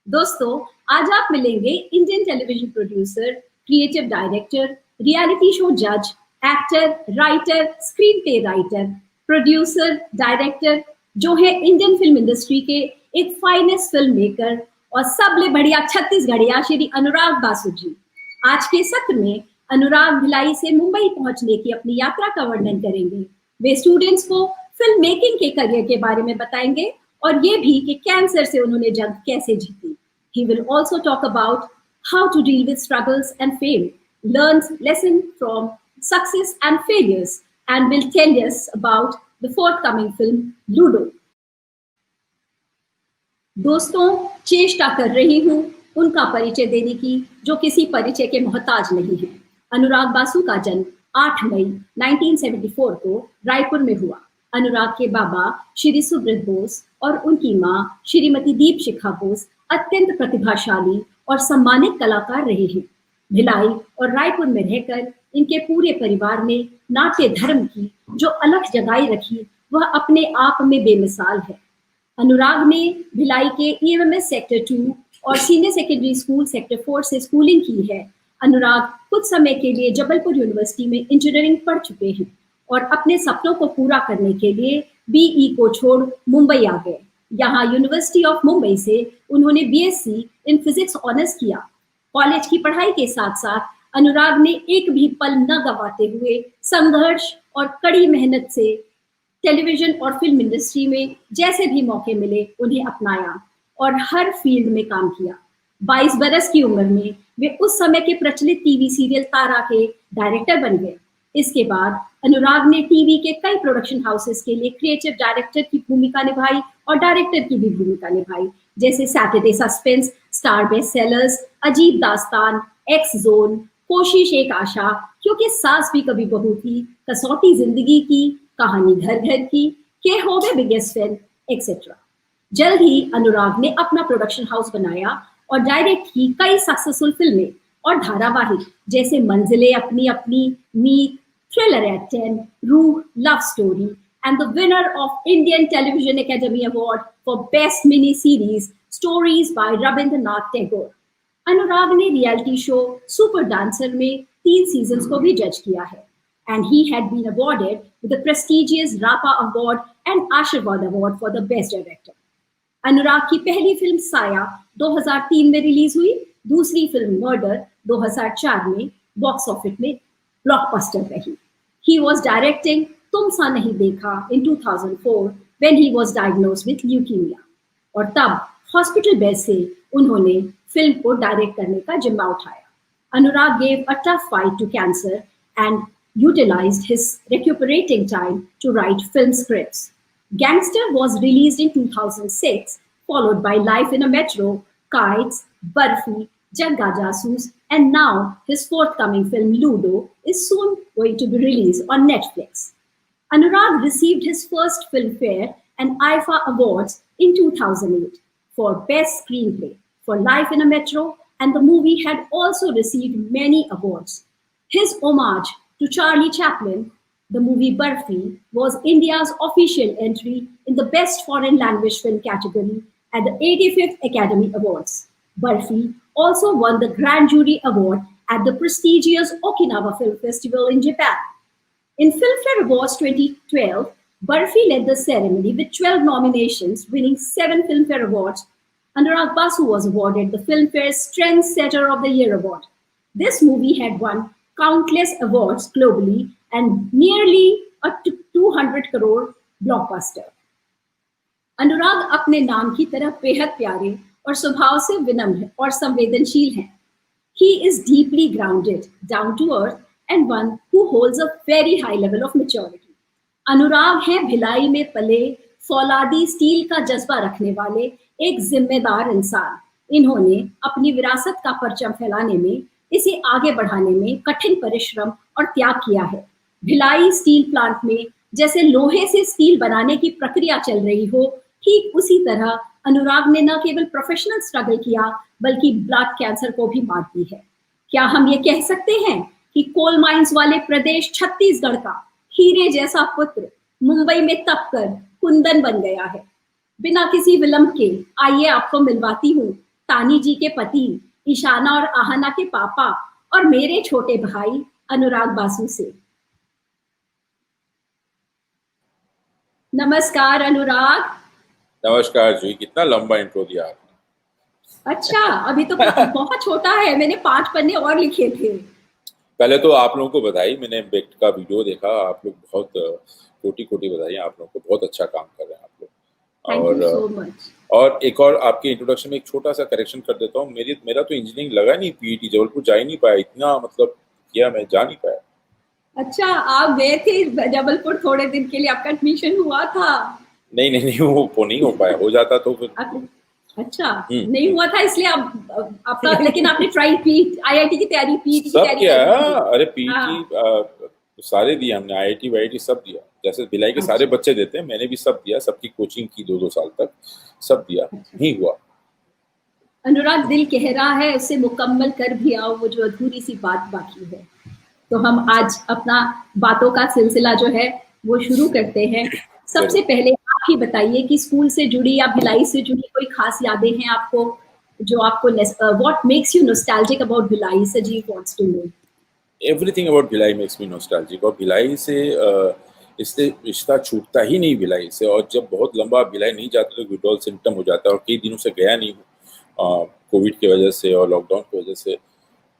दोस्तों, आज आप मिलेंगे Indian television producer, creative director, reality show जज, actor, writer, screenplay writer, producer, director, जो है इंडियन फिल्म इंडस्ट्री के एक फाइनेस्ट फिल्म मेकर और सबले बढ़िया छत्तीसगढ़िया श्री अनुराग बासु जी। आज के सत्र में अनुराग भिलाई से मुंबई पहुंचने की अपनी यात्रा का वर्णन करेंगे। वे स्टूडेंट्स को फिल्म मेकिंग के करियर के बारे में बताएंगे और ये भी कि कैंसर से उन्होंने जंग कैसे जीती। He will also talk about how to deal with struggles and fame, learns lessons from success and failures, and will tell us about the forthcoming film Ludo. दोस्तों, चेष्टा कर रही हूँ उनका परिचय देने की जो किसी परिचय के मोहताज नहीं है। अनुराग बासु का जन्म 8 मई 1974 को रायपुर में हुआ। अनुराग के बाबा श्री सुब्रत बोस और उनकी माँ श्रीमती दीपशिखा बोस अत्यंत प्रतिभाशाली और सम्मानित कलाकार रहे हैं। भिलाई और रायपुर में रहकर इनके पूरे परिवार ने नाट्य धर्म की जो अलख जगाई रखी वह अपने आप में बेमिसाल है। अनुराग ने भिलाई के ईएमएस सेक्टर 2 और सीनियर सेकेंडरी स्कूल सेक्टर 4 से स्कूलिंग की है। अनुराग कुछ समय के लिए जबलपुर यूनिवर्सिटी में इंजीनियरिंग पढ़ चुके हैं और अपने सपनों को पूरा करने के लिए बीई को छोड़ मुंबई आ गए। यहाँ यूनिवर्सिटी ऑफ मुंबई से उन्होंने बीएससी इन फिजिक्स ऑनर्स किया। कॉलेज की पढ़ाई के साथ साथ अनुराग ने एक भी पल न गंवाते हुए संघर्ष और कड़ी मेहनत से टेलीविजन और फिल्म इंडस्ट्री में जैसे भी मौके मिले उन्हें अपनाया और हर फील्ड में काम किया। 22 बरस की उम्र में वे उस समय के प्रचलित टीवी सीरियल तारा के डायरेक्टर बन गए। इसके बाद अनुराग ने टीवी के कई प्रोडक्शन हाउसेस के लिए क्रिएटिव डायरेक्टर की भूमिका निभाई और डायरेक्टर की भी भूमिका निभाई, जैसे Saturday suspense, star best sellers, अजीब दास्तान, एक्स जोन, कोशिश एक आशा, क्योंकि सास भी कभी बहू थी, कसौटी जिंदगी की, कहानी घर घर की, के हो गए बिगेस्ट फैन, एक्सेट्रा। जल्द ही अनुराग ने अपना प्रोडक्शन हाउस बनाया और डायरेक्ट की कई सक्सेसफुल फिल्में और धारावाहिक जैसे मंजिलें अपनी अपनी, मीत, Thriller at 10, रूह, love story, and the winner of Indian Television Academy Award for Best Mini Series, Stories by Rabindranath Tagore. अनुराग ने रियलिटी शो सुपर डांसर में 3 सीजन्स को भी जज किया है and he had been awarded with the prestigious RAPA Award and Ashirwad Award for the Best Director. अनुराग की पहली film साया 2003 में रिलीज हुई, दूसरी फिल्म मर्डर 2004 में बॉक्स ऑफिस में ब्लॉकबस्टर रही। He was directing तुम सा नहीं देखा in 2004 when he was diagnosed with leukemia और तब हॉस्पिटल बेड से उन्होंने फिल्म को डायरेक्ट करने का जिम्मा उठाया। अनुराग gave a tough fight to cancer and utilized his recuperating time to write film scripts. Gangster was released in 2006, followed by Life in a Metro, Kites, Barfi, Jagga Jasoos, and now his forthcoming film Ludo is soon going to be released on Netflix. Anurag received his first Filmfare and IFA awards in 2008 for Best Screenplay for Life in a Metro, and the movie had also received many awards. His homage to Charlie Chaplin, the movie Barfi, was India's official entry in the Best Foreign Language Film category at the 85th Academy Awards. Barfi also won the Grand Jury Award at the prestigious Okinawa Film Festival in Japan. In Filmfare Awards 2012, Barfi led the ceremony with 12 nominations, winning 7 Filmfare Awards. Anurag Basu was awarded the Filmfare's Trendsetter of the Year award. This movie had won countless awards globally and nearly a 200 crore blockbuster. अनुराग अपने नाम की तरह बेहद प्यारे और स्वभाव से विनम्र और संवेदनशील हैं। He is deeply grounded, down to earth, and one who holds a very high level of maturity. अनुराग हैं भिलाई में पले, फौलादी स्टील का जज्बा रखने वाले एक जिम्मेदार इंसान। इन्होंने अपनी विरासत का परचम फैलाने में, इसे आगे बढ़ाने में कठिन परिश्रम और त्याग किया है। भिलाई स्टील प्लांट में जैसे लोहे से स्टील बनाने की प्रक्रिया चल रही हो, ठीक उसी तरह अनुराग ने न केवल प्रोफेशनल स्ट्रगल किया बल्कि ब्लड कैंसर को भी मात दी है। क्या हम ये कह सकते हैं कि कोल माइंस वाले प्रदेश छत्तीसगढ़ का हीरे जैसा पुत्र मुंबई में तपकर कुंदन बन गया है? बिना किसी विलंब के आइए आपको मिलवाती हूँ तानी जी के पति ईशाना और आहना के पापा और मेरे छोटे भाई अनुराग बासु से। नमस्कार अनुराग। नमस्कार जी। कितना लंबा इंट्रो दिया आपने। अच्छा, अभी तो बहुत छोटा है, मैंने 5 पन्ने और लिखे थे। पहले तो आप लोगों को बधाई। मैंने बेट का वीडियो देखा। आप लोग बहुत कोटि कोटि बधाई। आप लोगों को बहुत अच्छा काम कर रहे हैं आप लोग। थैंक यू सो और मच। और एक और आपके इंट्रोडक्शन में एक छोटा सा करेक्शन कर देता हूँ। मेरा तो इंजीनियरिंग लगा नहीं, पीईटी जबलपुर जा ही नहीं पाया। इतना मतलब किया, मैं जा नहीं पाया। अच्छा, आप गए थे जबलपुर थोड़े दिन के लिए, आपका एडमिशन हुआ था। नहीं नहीं नहीं, वो नहीं हो पाया। हो जाता तो फिर। आप, अच्छा, हम्म नहीं हम्म। हुआ था इसलिए आप आपका, लेकिन आपने ट्राई की, आईआईटी की तैयारी, पीईटी की सब तैयारी किया कर ली थी। है। अरे हाँ। पीईटी सारे दिए हमने। आईआईटी वाईआईटी सब दिया। जैसे भिलाई के सारे अच्छा बच्चे देते हैं, मैंने भी सब दिया। सबकी कोचिंग की 2-2 साल तक। सब दिया। अच्छा। नहीं हुआ। अनुराग, दिल कह रहा है उसे मुकम्मल कर भी आओ, वो जो अधूरी सी बात बाकी है। तो हम आज अपना बातों का सिलसिला जो है वो शुरू करते हैं। सबसे जरूर। पहले आप ही बताइए कि स्कूल से जुड़ी या भिलाई से जुड़ी कोई खास यादें हैं आपको, जो आपको what makes you nostalgic about Bhilai? Sajeev wants to know. Everything about Bhilai makes me nostalgic. और भिलाई से इससे रिश्ता छूटता ही नहीं भिलाई से। और जब बहुत लंबा भिलाई नहीं जाता तो विड्रॉल सिम्टम हो जाता है। और कई दिनों से गया नहीं हूँ, कोविड की वजह से और लॉकडाउन की वजह से।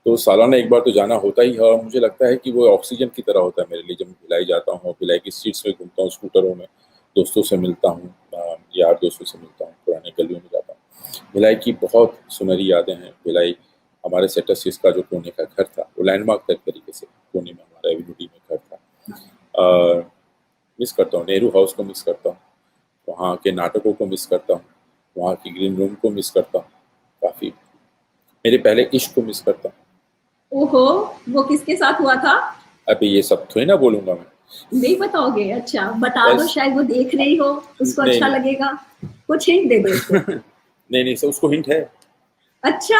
तो सालाना एक बार तो जाना होता ही है। और मुझे लगता है कि वो ऑक्सीजन की तरह होता है मेरे लिए। जब मैं भिलाई जाता हूँ और भिलाई की स्ट्रीट्स में घूमता हूँ, स्कूटरों में दोस्तों से मिलता हूँ, यार दोस्तों से मिलता हूँ, पुराने गलियों में जाता हूँ। भिलाई की बहुत सुनहरी यादें हैं। भिलाई हमारे सेक्टर 6 का जो कोने का घर था, वो लैंडमार्क था एक तरीके से। कोने में हमारा एवेन्यू डी में घर था। मिस करता हूँ नेहरू हाउस को, मिस करता हूँ वहाँ के नाटकों को, मिस करता हूँ वहाँ की ग्रीन रूम को, मिस करता हूँ काफ़ी। मेरे पहले इश्क को मिस करता हूँ। ओहो, वो किसके साथ हुआ था? अभी ये सब थोड़ी ना बोलूंगा मैं। नहीं बताओगे? अच्छा, बता दो, बस। शायद वो देख रही हो, उसको नहीं अच्छा नहीं। लगेगा। कुछ हिंट दे दो उसको। नहीं नहीं, सब उसको हिंट है। अच्छा।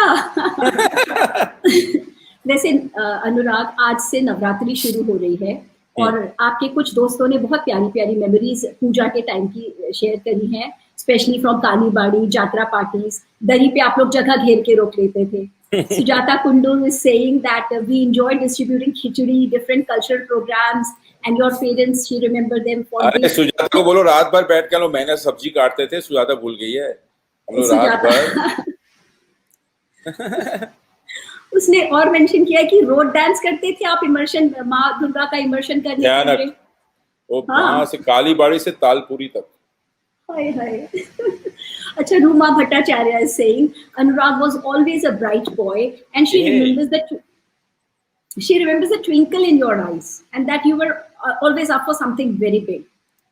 वैसे अनुराग, आज से नवरात्रि शुरू हो रही है हम्म। और आपके कुछ दोस्तों ने बहुत प्यारी प्यारी मेमोरीज पूजा के टाइम की शेयर करी हैं, specially from Kalibari, Jatra parties. दरी पे आप लोग जगह घेर के रोक लेते थे। Sujata Kundu is saying that we enjoyed distributing khichdi, different cultural programs, and your parents, she remember them अरे fondly. सुजाता को बोलो रात भर बैठ के हम लोग मेहनत सब्जी काटते थे। सुजाता भूल गई है। हम लोग रात Sujata, भर। उसने और मेंशन किया कि रोड डांस करते थे आप, इमर्शन, माँ दुर्गा का इमर्शन करने के भयानक। लिए। वो वहां हाँ। से कालीबाड़ी से तालपुरी तक। हाय हाय। अच्छा, Ruma Bhattacharya is saying Anurag was always a bright boy, and ये she remembers the twinkle in your eyes, and that you were always up for something very big.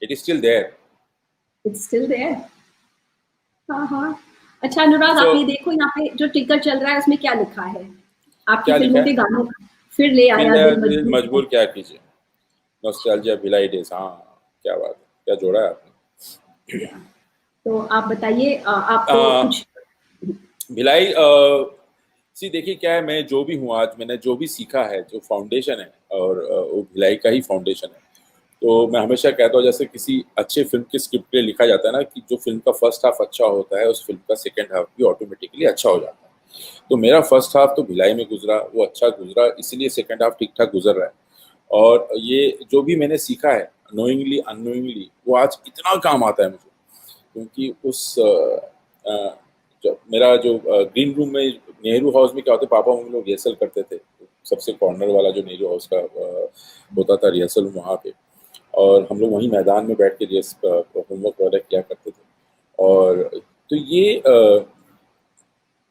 It is still there. It's still there. हाँ हाँ। अच्छा अनुराग, सो आप ये देखो, यहाँ पे जो टिकर चल रहा है उसमें क्या लिखा है? आपकी क्या लिखा फिल्मों के है? गानों का। फिर ले फिर आया ले दिल दिल मजबूर है। मजबूर क्या कीजिए। Nostalgia Bhilai days. हाँ। क्या बात है, क्या जोड़ा है आपने। या, तो आप बताइए, आपको आ, कुछ। भिलाई सी देखिए क्या है। मैं जो भी हूँ आज, मैंने जो भी सीखा है, जो फाउंडेशन है, और वो भिलाई का ही फाउंडेशन है। तो मैं हमेशा कहता हूँ, जैसे किसी अच्छे फिल्म की स्क्रिप्ट के लिए लिखा जाता है ना, कि जो फिल्म का फर्स्ट हाफ अच्छा होता है, उस फिल्म का सेकंड हाफ भी ऑटोमेटिकली अच्छा हो जाता है। तो मेरा फर्स्ट हाफ तो भिलाई में गुजरा, वो अच्छा गुजरा, इसीलिए सेकंड हाफ ठीक ठाक गुजर रहा है। और ये जो भी मैंने सीखा है, नोइंगली अननोइंगली, वो आज इतना काम आता है मुझे। क्योंकि उस जब मेरा जो ग्रीन रूम में, नेहरू हाउस में क्या होता है, पापा हम लोग रिहर्सल करते थे। सबसे कॉर्नर वाला जो नेहरू हाउस का होता था रिहर्सल, वहाँ पे। और हम लोग वहीं मैदान में बैठ के होमवर्क वगैरह किया करते थे। और तो ये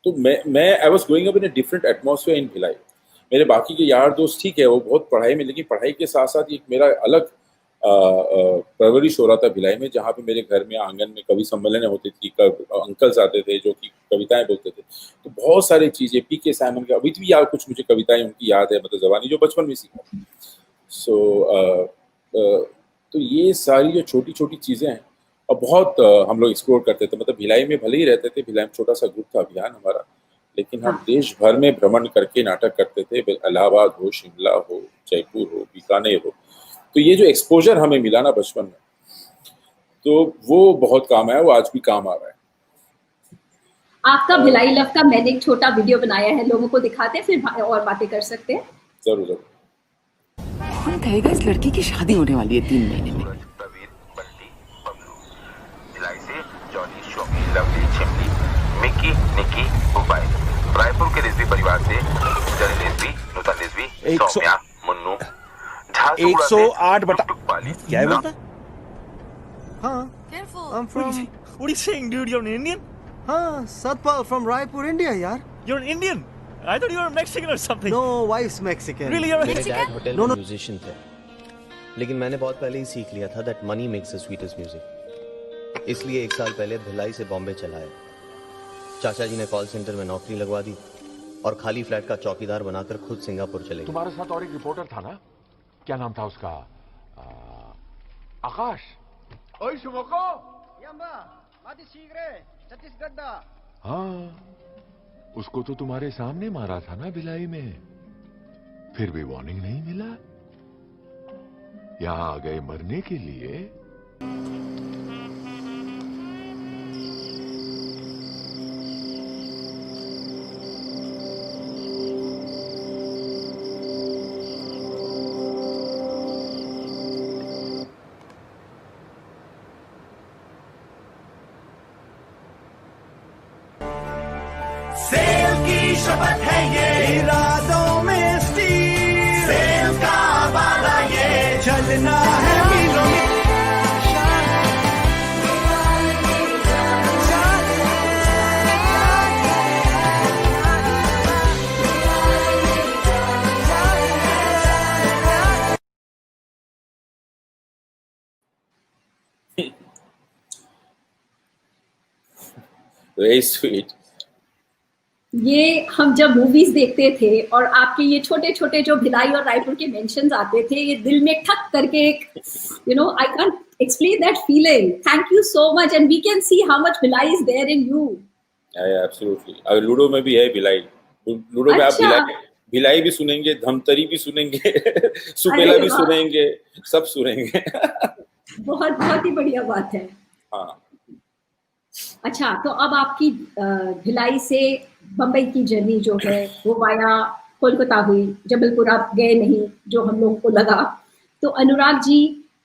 तो मैं I was going up in a different atmosphere in Bhilai. मेरे बाकी के यार दोस्त ठीक है, वो बहुत पढ़ाई में, लेकिन पढ़ाई के साथ साथ एक मेरा अलग परवरिश हो रहा था भिलाई में, जहाँ पे मेरे घर में आंगन में कवि सम्मेलन होती थी। अंकल्स आते थे जो कि कविताएं बोलते थे। तो बहुत सारी चीजें, पी के सैमन का अभी भी याद, कुछ मुझे कविताएं उनकी याद है, मतलब जवानी जो बचपन में सीखा। सो तो ये सारी जो छोटी छोटी चीजें हैं, और बहुत हम लोग एक्सप्लोर करते थे। मतलब भिलाई में भले ही रहते थे, भिलाई में छोटा सा ग्रुप था, अभियान हमारा, लेकिन हम हाँ। देश भर में भ्रमण करके नाटक करते थे। इलाहाबाद हो, शिमला हो, जयपुर हो, बीकानेर हो। तो ये जो एक्सपोजर हमें मिला ना बचपन में, तो वो बहुत काम आया, वो आज भी काम आ रहा है। आपका भिलाई लव का मैंने एक छोटा वीडियो बनाया है, लोगों को दिखाते हैं, फिर और बातें कर सकते हैं। जरूर जरूर। कौन कहेगा इस लड़की की शादी होने वाली है 3 महीने में। प्रवीण, बंटी, बबलू, भिलाई से Johnny, Shomi, Lovely, Chimni, Mickey, Nikki, Bubai, Raipur के रिजवी परिवार से जरी रिजवी, नूतन रिजवी, सौम्या, मुन्नू, 108 बटा वाली क्या है बोलता? Huh? Careful. I'm from. What are you saying, dude? You're an Indian? Huh? Satpal from Raipur, India, yaar. You're an Indian? I thought you were a Mexican or something. No, wife's Mexican. Really, you're a मेरे dad hotel No, में no. Musician थे, लेकिन मैंने बहुत पहले ही सीख लिया था that money makes the sweetest music. इसलिए 1 साल पहले भिलाई से बॉम्बे चला आया। चाचा जी ने कॉल सेंटर में नौकरी लगवा दी और खाली फ्लैट का चौकीदार बनाकर खुद सिंगापुर चले गए। तुम्हारे साथ और एक रिपोर्टर था ना, क्या नाम था उसका? आकाश। ओए शुभको। हाँ, उसको तो तुम्हारे सामने मारा था ना भिलाई में, फिर भी वार्निंग नहीं मिला। यहाँ आ गए मरने के लिए। सेल की शपथ है ये, इरादों में स्टील, सेल का वादा ये, चलना है मीलों में। Very sweet. ये हम जब मूवीज देखते थे और आपके ये छोटे छोटे जो भिलाई और रायपुर के मेंशंस आते थे, ये दिल में ठक करके एक, I can't explain that feeling. Thank you so much and we can see how much Bhilai is there in you. Absolutely. अगर लूडो में भी है भिलाई, लूडो में आप अच्छा। भिलाई भी सुनेंगे, धमतरी भी सुनेंगे, सुपेला अरे भी वाह। सुनेंगे, सब सुनेंगे। बहुत बहुत ही बढ़िया बात है। हाँ, अच्छा, तो अब आपकी भिलाई से बम्बई की जर्नी जो है वो वाया कोलकाता हुई, जबलपुर आप गए नहीं जो हम लोगों को लगा। तो अनुराग जी,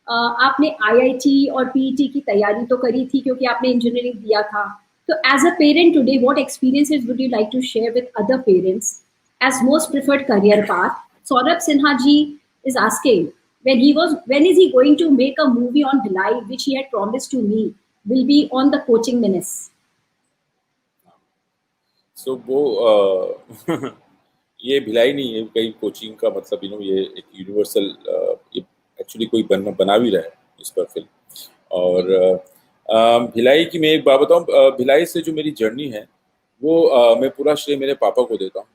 आपने आईआईटी और पीईटी की तैयारी तो करी थी क्योंकि आपने इंजीनियरिंग दिया था। तो as a parent today, what experiences would you like to share with other parents as most preferred career path? Saurabh Sinha ji is asking, when is he going to make a movie on Bhilai which he had promised to me will be on the coaching menace? सो वो ये भिलाई नहीं है कहीं coaching का, मतलब ये एक universal, ये एक्चुअली कोई बना भी रहा है इस पर फिल्म। और भिलाई की मैं एक बात बताऊं, भिलाई से जो मेरी जर्नी है वो मैं पूरा श्रेय मेरे पापा को देता हूं,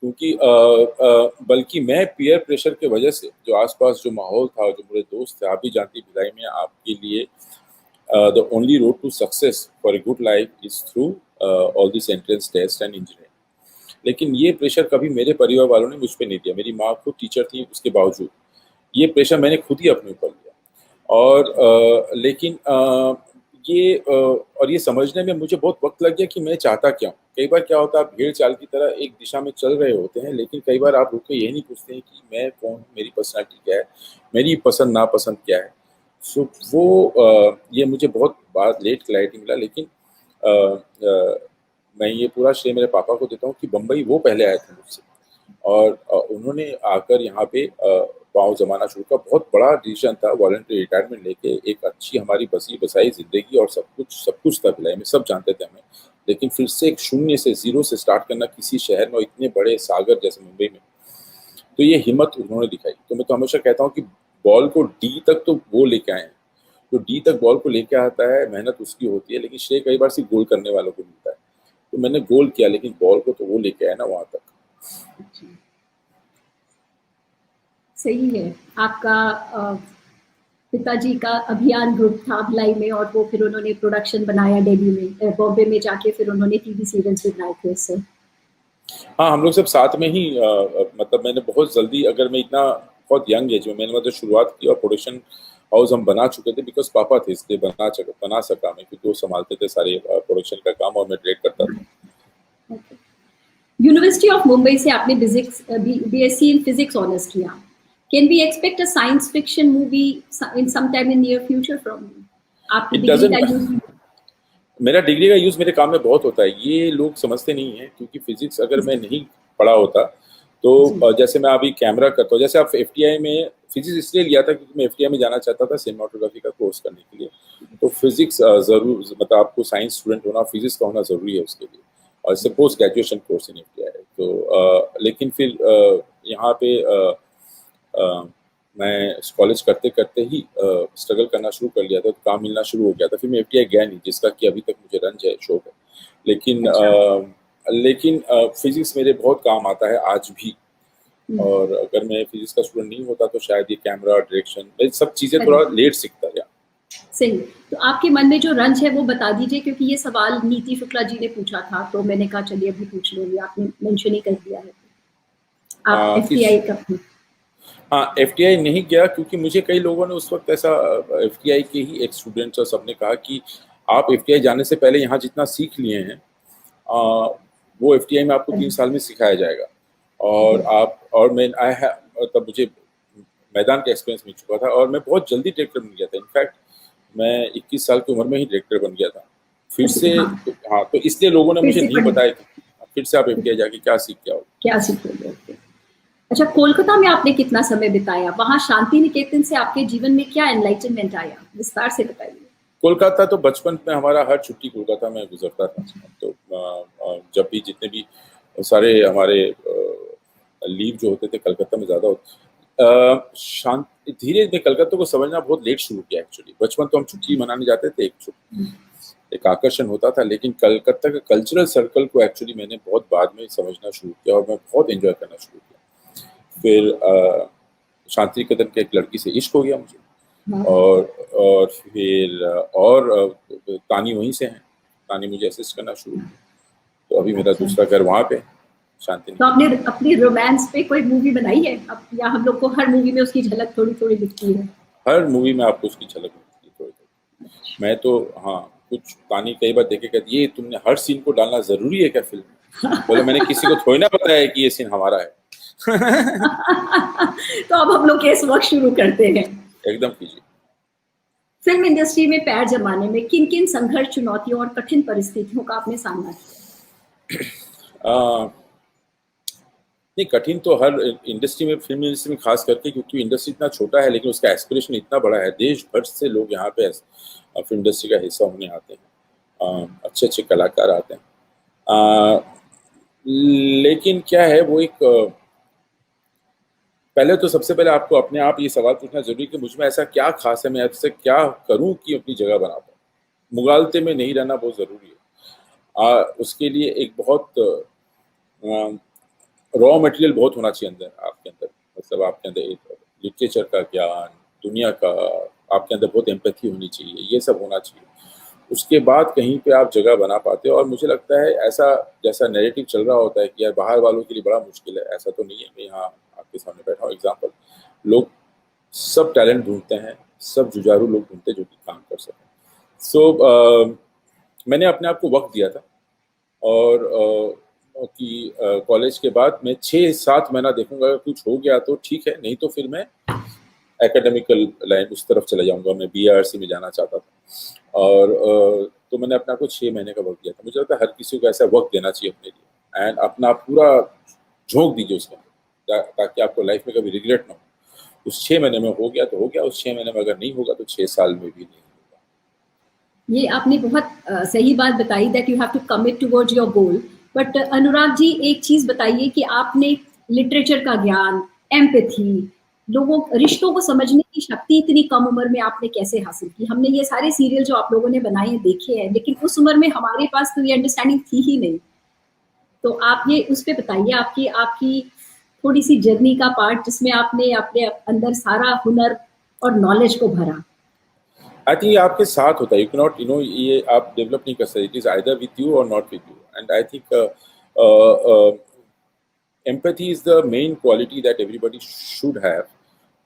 क्योंकि बल्कि मैं पीयर प्रेशर के वजह से, जो आसपास जो माहौल था, जो मेरे दोस्त थे, आप भी जानती भिलाई में आपके लिए the only road to success for a good life is through all these entrance tests and engineering। लेकिन ये प्रेशर कभी मेरे परिवार वालों ने मुझ पे नहीं दिया। मेरी माँ खुद टीचर थी, उसके बावजूद ये प्रेशर मैंने खुद ही अपने ऊपर लिया। और लेकिन ये समझने में मुझे बहुत वक्त लग गया कि मैं चाहता क्या हूँ। कई बार क्या होता है, आप भेड़ चाल की तरह एक दिशा में चल रहे होते हैं, लेकिन कई बार आप रुक के यही नहीं पूछते हैं कि मैं कौन हूँ, मेरी पर्सनैलिटी क्या है, मेरी पसंद नापसंद क्या है। सो वो ये मुझे बहुत बात लेट क्लैरिटी मिला, लेकिन मैं ये पूरा श्रेय मेरे पापा को देता हूँ कि बम्बई वो पहले आए थे मुझसे, और उन्होंने आकर यहाँ पे पाँव जमाना शुरू किया। बहुत बड़ा डिसीजन था, वॉलंटरी रिटायरमेंट लेके एक अच्छी हमारी बसी बसाई जिंदगी और सब कुछ था भिलाई में, सब जानते थे हमें, लेकिन फिर से एक शून्य से, जीरो से स्टार्ट करना किसी शहर में, इतने बड़े सागर जैसे मुंबई में, तो ये हिम्मत उन्होंने दिखाई। तो मैं तो हमेशा कहता हूँ कि बॉल को डी तक तो वो लेके आए हैं, तो डी तक बॉल को लेके आता है, मेहनत उसकी होती है, लेकिन श्रेय कई बार सिर्फ गोल करने वालों को मिलता है। तो मैंने गोल किया, लेकिन बॉल को तो वो लेके आया ना वहां तक। सही है। आपका पिताजी का अभियान ग्रुप था भिलाई में, और वो फिर उन्होंने प्रोडक्शन बनाया दिल्ली में, बॉम्बे में जाके फिर उन्होंने टीवी सीरियल्स भी बनाए थे उससे। हाँ, हम लोग सब साथ में ही, मतलब मैंने बहुत जल्दी, अगर मैं इतना बहुत यंग एज में मैंने मतलब शुरुआत की और प्रोडक्शन हाउस हम बना चुके थे बिकॉज पापा थे, इसलिए बना सका मैं, क्योंकि वो संभालते थे सारे प्रोडक्शन का काम और मैं डायरेक्ट करता था। यूनिवर्सिटी ऑफ मुंबई से आपने बीएससी इन फिजिक्स ऑनर्स किया। Can we expect a science fiction movie in some time in near future from you? आपकी It डिग्री doesn't- का यूज मेरा डिग्री का यूज़ मेरे काम में बहुत होता है, ये लोग समझते नहीं है, क्योंकि फिजिक्स अगर मैं नहीं पढ़ा होता तो जैसे मैं अभी कैमरा करता हूँ, जैसे आप एफटीआई में फिजिक्स इसलिए लिया था क्योंकि मैं एफटीआई में जाना चाहता था सिनेमाटोग्राफी का कोर्स करने के लिए, तो फिजिक्स ज़रूर, मतलब आपको साइंस स्टूडेंट होना, फिजिक्स का होना ज़रूरी है उसके लिए, और इससे post graduation course in FTI. तो लेकिन फिर यहाँ पे मैं कॉलेज करते करते ही स्ट्रगल करना शुरू कर लिया था, तो काम मिलना शुरू हो गया था, फिर मैं एफटीआई गया नहीं, जिसका कि अभी तक मुझे रंज है, शौक है, लेकिन फिजिक्स मेरे बहुत काम आता है आज भी, और अगर मैं फिजिक्स का स्टूडेंट नहीं होता तो शायद ये कैमरा, डायरेक्शन, ये सब चीज़ें थोड़ा लेट सीखता गया। सही। तो आपके मन में जो रंज है वो बता दीजिए, क्योंकि ये सवाल नीति शुक्ला जी ने पूछा था, तो मैंने कहा चलिए अभी पूछ लेंगे, आपने मेंशन ही कर दिया है। आप एफटीआई का? हाँ, एफटीआई नहीं गया क्योंकि मुझे कई लोगों ने उस वक्त ऐसा, एफटीआई के ही एक स्टूडेंट्स और सबने कहा कि आप एफटीआई जाने से पहले यहाँ जितना सीख लिए हैं वो एफटीआई में आपको 3 साल में सिखाया जाएगा, और मैं तब मुझे मैदान का एक्सपीरियंस मिल चुका था, और मैं बहुत जल्दी डायरेक्टर बन गया था। इनफैक्ट मैं 21 साल की उम्र में ही डायरेक्टर बन गया था फिर से। हाँ, तो इसलिए लोगों ने मुझे नहीं बताया कि फिर से आप एफटीआई जाके क्या सीख के आओ, क्या सीखोगे। अच्छा, कोलकाता में आपने कितना समय बिताया? वहाँ शांति निकेतन से आपके जीवन में क्या एनलाइटनमेंट आया, विस्तार से बताइए। कोलकाता तो बचपन में हमारा हर छुट्टी कोलकाता में गुजरता था, तो जब भी जितने भी सारे हमारे लीव जो होते थे कलकत्ता में ज़्यादा होते। शांति धीरे धीरे कलकत्ता को समझना बहुत लेट शुरू किया एक्चुअली। बचपन तो हम छुट्टी मनाने जाते थे, एक आकर्षण होता था, लेकिन कलकत्ता के कल्चरल सर्कल को एक्चुअली मैंने बहुत बाद में समझना शुरू किया, और मैं बहुत एंजॉय करना शुरू किया। फिर शांति निकेतन के एक लड़की से इश्क हो गया मुझे, और फिर तानी वहीं से हैं, तानी मुझे असिस्ट करना शुरू किया, तो अभी मेरा दूसरा घर वहाँ पे शांति। तो आपने अपनी रोमांस पे कोई मूवी बनाई है अब, या हम लोग को हर मूवी में उसकी झलक थोड़ी थोड़ी दिखती है? हर मूवी में आपको उसकी झलक दिखती है थोड़ी थोड़ी। मैं तो हाँ, कुछ तानी कई बार देखे कहती ये तुमने हर सीन को डालना जरूरी है क्या फिल्म में? बोले मैंने किसी को थोड़ी ना बताया कि ये सीन हमारा है। तो अब हम लोग केस वर्क शुरू करते हैं। एकदम कीजिए। फिल्म इंडस्ट्री में पैर जमाने में किन किन संघर्ष, चुनौतियों और कठिन परिस्थितियों का आपने सामना किया? नहीं, कठिन तो हर इंडस्ट्री में, फिल्म इंडस्ट्री में खास करके, क्योंकि इंडस्ट्री इतना छोटा है लेकिन उसका एस्पिरेशन इतना बड़ा है। देश भर से लोग यहाँ पे फिल्म इंडस्ट्री का हिस्सा होने आते हैं, अच्छे अच्छे कलाकार आते हैं, लेकिन क्या है वो एक, पहले तो सबसे पहले आपको अपने आप ये सवाल पूछना जरूरी कि मुझ में ऐसा क्या खास है, मैं ऐसे क्या करूं कि अपनी जगह बना पाऊँ। मुगालते में नहीं रहना बहुत ज़रूरी है। उसके लिए एक बहुत रॉ मटेरियल बहुत होना चाहिए अंदर, आपके अंदर, मतलब आपके अंदर एक लिटरेचर का ज्ञान, दुनिया का, आपके अंदर बहुत एम्पैथी होनी चाहिए, ये सब होना चाहिए। उसके बाद कहीं पे आप जगह बना पाते हो। और मुझे लगता है ऐसा जैसा नैरेटिव चल रहा होता है कि यार बाहर वालों के लिए बड़ा मुश्किल है, ऐसा तो नहीं है। मैं यहाँ आपके सामने बैठा हूँ एग्जाम्पल, लोग सब टैलेंट ढूंढते हैं, सब जुझारू लोग ढूंढते हैं जो कि काम कर सकें। सो मैंने अपने आप को वक्त दिया था, और कि कॉलेज के बाद मैं 6-7 महीना देखूंगा, अगर कुछ हो गया तो ठीक है, नहीं तो फिर मैं एकेडमिकल लाइन उस तरफ चला जाऊंगा। मैं BRC में जाना चाहता था, और तो मैंने अपना कुछ 6 महीने का वक्त दिया था। मुझे लगता है हर किसी को ऐसा वक्त देना चाहिए अपने लिए, एंड अपना पूरा झोंक दीजिए उसमें, ताकि आपको लाइफ में कभी रिग्रेट ना हो। उस 6 महीने में हो गया तो हो गया, उस 6 महीने में अगर नहीं होगा तो 6 साल में भी नहीं होगा। ये आपने बहुत सही बात बताई, that you have to commit towards your goal. But Anurag ji, एक चीज बताइए कि आपने लिटरेचर का ज्ञान, एम्पैथी, लोगों, रिश्तों को समझने की शक्ति इतनी कम उम्र में आपने कैसे हासिल की? हमने ये सारे सीरियल जो आप लोगों ने बनाए हैं देखे हैं, लेकिन उस उम्र में हमारे पास तो ये अंडरस्टैंडिंग थी ही नहीं। तो आप ये उस पे बताइए, आपकी थोड़ी सी जर्नी का पार्ट जिसमें आपने अपने अंदर सारा हुनर और नॉलेज को भरा। आई थिंक ये आपके साथ होता है, यू कैन नॉट, ये आप डेवलप नहीं कर सकते, it is either with you or not with you. And I think empathy is the main quality that everybody should have,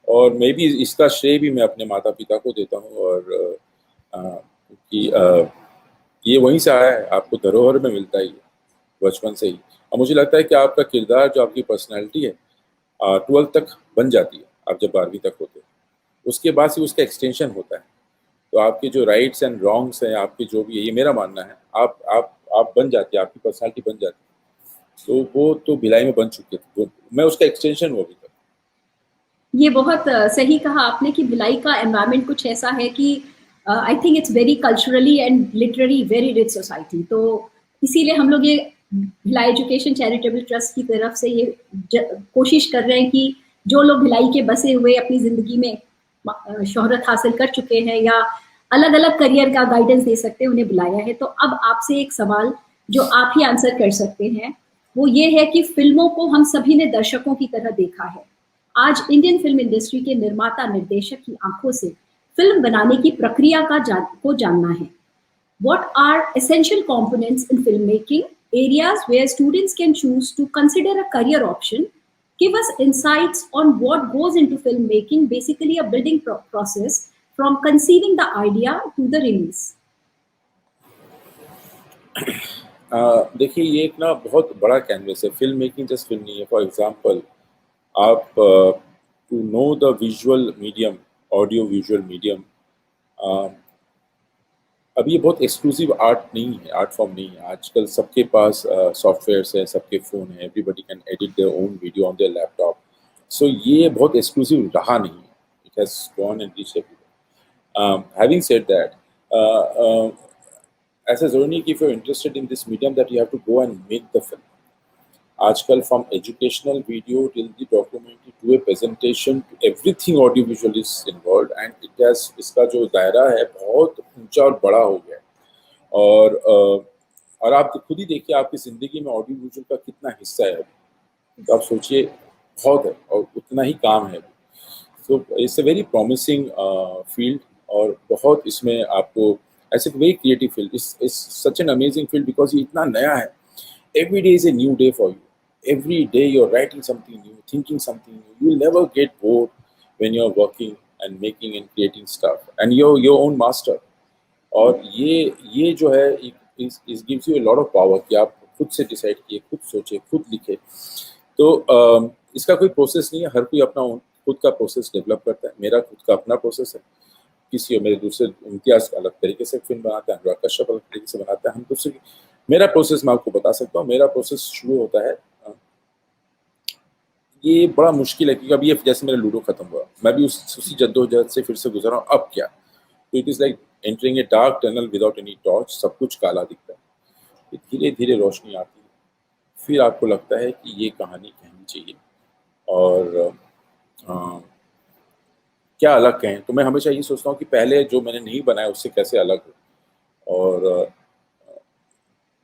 और मैं भी इसका श्रेय भी मैं अपने माता पिता को देता हूँ, और कि ये वहीं से आया है, आपको धरोहर में मिलता ही है बचपन से ही। और मुझे लगता है कि आपका किरदार, जो आपकी पर्सनैलिटी है, 12th तक बन जाती है, आप जब 12वीं तक होते हैं, उसके बाद से उसका एक्सटेंशन होता है। तो आपके जो राइट्स एंड रॉन्ग्स हैं, आपके जो भी है, ये मेरा मानना है, आप बन जाती है, आपकी पर्सनैलिटी बन जाती है। तो वो तो भिलाई में बन चुके थे, तो मैं उसका एक्सटेंशन हूँ अभी तक। ये बहुत सही कहा आपने कि भिलाई का एनवायरनमेंट कुछ ऐसा है कि I think it's very culturally and literary very rich society. तो इसीलिए हम लोग ये भिलाई एजुकेशन चैरिटेबल ट्रस्ट की तरफ से ये कोशिश कर रहे हैं कि जो लोग भिलाई के बसे हुए अपनी ज़िंदगी में शोहरत हासिल कर चुके हैं या अलग अलग करियर का गाइडेंस दे सकते हैं, उन्हें बुलाया है। तो अब आपसे एक सवाल जो आप ही आंसर कर सकते हैं, वो ये है कि फिल्मों को हम सभी ने दर्शकों की तरह देखा है। आज इंडियन फिल्म इंडस्ट्री के निर्माता निर्देशक की आंखों से फिल्म बनाने की प्रक्रिया को जानना है। What are essential components in filmmaking? Areas where students can choose to consider a career option. Give us insights on what goes into filmmaking, basically a building process from conceiving the idea to the release. देखिए, ये एक ना बहुत बड़ा canvas है। Film making just film नहीं है। For example, आप to know the visual medium, audio visual medium, अभी ये बहुत एक्सक्लूसिव आर्ट नहीं है, आर्ट फॉर्म नहीं है। आजकल सबके पास सॉफ्टवेयर्स हैं, सबके फ़ोन है, everybody can edit their own video on their laptop. So ये बहुत एक्सक्लूसिव रहा नहीं है, it has gone and reached everywhere. Having said that, ऐसा ज़रूरी नहीं कि if you are interested in this medium that you have to go and make the film. आजकल from educational video till the documentary to a presentation to everything audio visual is involved, and it has, इसका जो दायरा है बहुत ऊंचा और बड़ा हो गया है। और आप खुद ही देखिए आपकी ज़िंदगी में ऑडियो विजुअल का कितना हिस्सा है अभी। तो आप सोचिए, बहुत है और उतना ही काम है अभी। So it's a very promising field, और बहुत इसमें आपको ऐसे very creative field, it's such an amazing field because ये इतना नया है। Every day is a new day for you. Every day you're writing something new, thinking something new. You'll never get bored when you're working and making and creating stuff. And you're your own master. और ये जो है, it gives you a lot of power कि आप खुद से decide किए, खुद सोचे, खुद लिखे। तो इसका कोई प्रोसेस नहीं है, हर कोई अपना खुद का प्रोसेस डेवलप करता है। मेरा खुद का अपना प्रोसेस है, किसी और मेरे दूसरे इम्तियाज़ अलग तरीके से फिल्म बनाता है, अनुराग कश्यप अलग तरीके से बनाता है, हम दूसरे। मेरा प्रोसेस मैं आपको बता सकता हूँ। मेरा प्रोसेस शुरू होता है, ये बड़ा मुश्किल है क्योंकि अभी ये जैसे मेरा लूडो खत्म हुआ, मैं भी उसी जद्दोजहद से फिर से गुजर रहा हूँ। अब क्या, तो it is like entering a dark tunnel without any torch. सब कुछ काला दिखता है, धीरे धीरे रोशनी आती है, फिर आपको लगता है कि ये कहानी कहनी चाहिए और क्या अलग कहें। तो मैं हमेशा ये सोचता हूँ कि पहले जो मैंने नहीं बनाया उससे कैसे अलग हो, और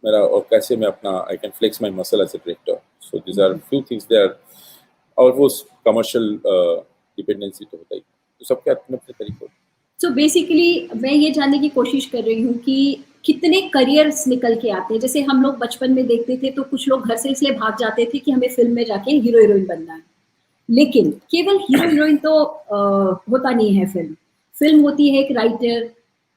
मेरा, और कैसे मैं अपना I can flex my muscle as a director. So this are few things there. और वो कमर्शियल डिपेंडेंसी तो होता ही, तो सबके अपने अपने तरीके। सो बेसिकली मैं ये जानने की कोशिश कर रही हूँ कि कितने करियर्स निकल के आते हैं। जैसे हम लोग बचपन में देखते थे तो कुछ लोग घर से इसलिए भाग जाते थे कि हमें फिल्म में जाके हीरो हीरोइन बनना है, लेकिन केवल हीरो हीरोइन तो होता नहीं है। फिल्म होती है एक राइटर,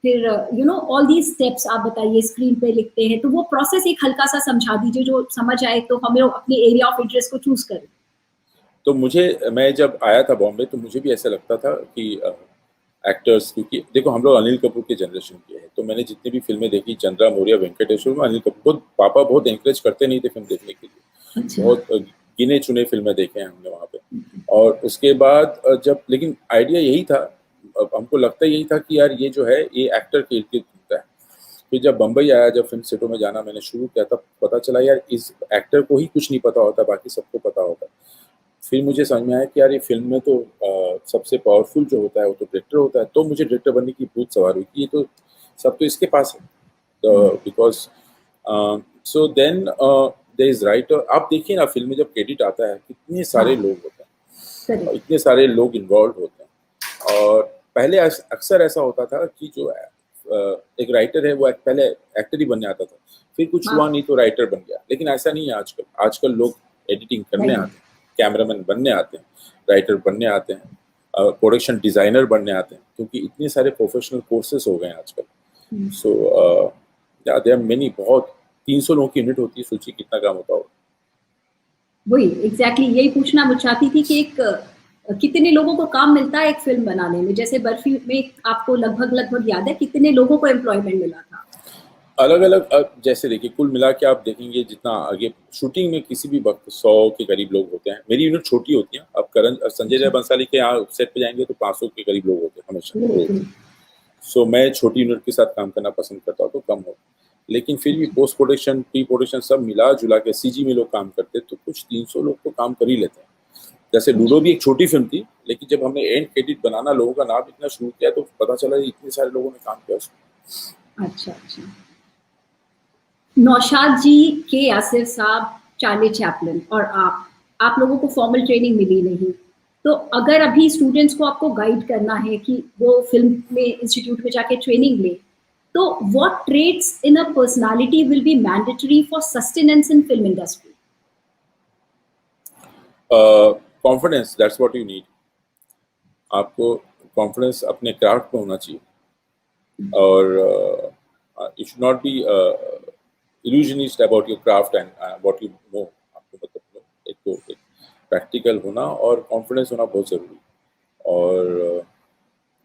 फिर you know all these steps आप बताइए, स्क्रीन पे लिखते हैं, तो वो प्रोसेस एक हल्का सा समझा दीजिए जो समझ आए, तो हम लोग अपने एरिया ऑफ इंटरेस्ट को चूज करें। तो मैं जब आया था बॉम्बे तो मुझे भी ऐसा लगता था कि एक्टर्स, क्योंकि देखो हम लोग अनिल कपूर के जनरेशन के हैं, तो मैंने जितनी भी फिल्में देखी, चंद्रा मौर्य, वेंकटेश्वर में, अनिल कपूर, पापा बहुत एनकरेज करते नहीं थे फिल्म देखने के लिए। अच्छा। बहुत गिने चुने फिल्में देखे हैं हमने वहाँ पे। और उसके बाद जब, लेकिन आइडिया यही था, हमको लगता यही था कि यार ये जो है ये एक्टर के इर्द घूमता है। फिर जब बम्बई आया, जब फिल्म सेटों में जाना मैंने शुरू किया, तब पता चला यार इस एक्टर को ही कुछ नहीं पता होता, बाकी सबको पता होता है। फिर मुझे समझ में आया कि यार ये फिल्म में तो सबसे पावरफुल जो होता है वो तो डायरेक्टर होता है। तो मुझे डायरेक्टर बनने की भूत सवार हुई कि ये तो सब तो इसके पास है, because so then there is writer. आप देखिए ना, फिल्म में जब क्रेडिट आता है कितने सारे लोग होते हैं, इतने सारे लोग इन्वॉल्व होते हैं। और पहले अक्सर ऐसा होता था कि जो एक राइटर है वो पहले एक्टर ही बनने आता था, फिर कुछ हुआ नहीं तो राइटर बन गया। लेकिन ऐसा नहीं है आजकल लोग एडिटिंग करने आते हैं, कैमरामैन बनने आते हैं, राइटर बनने आते हैं। प्रोडक्शन डिजाइनर बनने आते हैं, क्योंकि इतने सारे प्रोफेशनल कोर्सेज हो गए हैं आजकल। सो देयर आर मेनी, बहुत 300 लोगों की यूनिट होती है, सोचिए कितना काम होता होगा। वही एग्जैक्टली यही पूछना मैं चाहती थी कि एक कितने लोगों को काम मिलता है एक फिल्म बनाने में। जैसे बर्फी में आपको लगभग याद है कितने लोगों को एम्प्लॉयमेंट मिला था? अलग अलग, जैसे देखिए कुल मिला के आप देखेंगे जितना आगे शूटिंग में किसी भी वक्त 100 के करीब लोग होते हैं। मेरी यूनिट छोटी होती है। अब करण संजय जय बंसाली के यहाँ सेट पे जाएंगे तो 500 के करीब लोग होते हैं हमेशा। सो मैं छोटी यूनिट के साथ काम करना पसंद करता हूँ, तो कम हो, लेकिन फिर भी पोस्ट प्रोडक्शन, प्री प्रोडक्शन सब मिला जुला के सीजी में लोग काम करते, तो कुछ 300 लोग तो काम कर ही लेते हैं। जैसे लूडो भी एक छोटी फिल्म थी, लेकिन जब हमने एंड क्रेडिट बनाना लोगों का नाम इतना शुरू किया तो पता चला इतने सारे लोगों ने काम किया उसमें। अच्छा। नौशाद जी, के यासिर साहब, चार्ली चैपलिन और आप लोगों को फॉर्मल ट्रेनिंग मिली नहीं, तो अगर अभी स्टूडेंट्स को आपको गाइड करना है कि वो फिल्म में इंस्टीट्यूट में जाके ट्रेनिंग ले, तो what traits in a personality will be mandatory for sustenance in film industry? Confidence, that's what you need. आपको कॉन्फिडेंस अपने क्राफ्ट में होना चाहिए, और you should not be illusionist about your craft and what you know। आपको मतलब एक तो प्रैक्टिकल होना और कॉन्फिडेंस होना बहुत ज़रूरी। और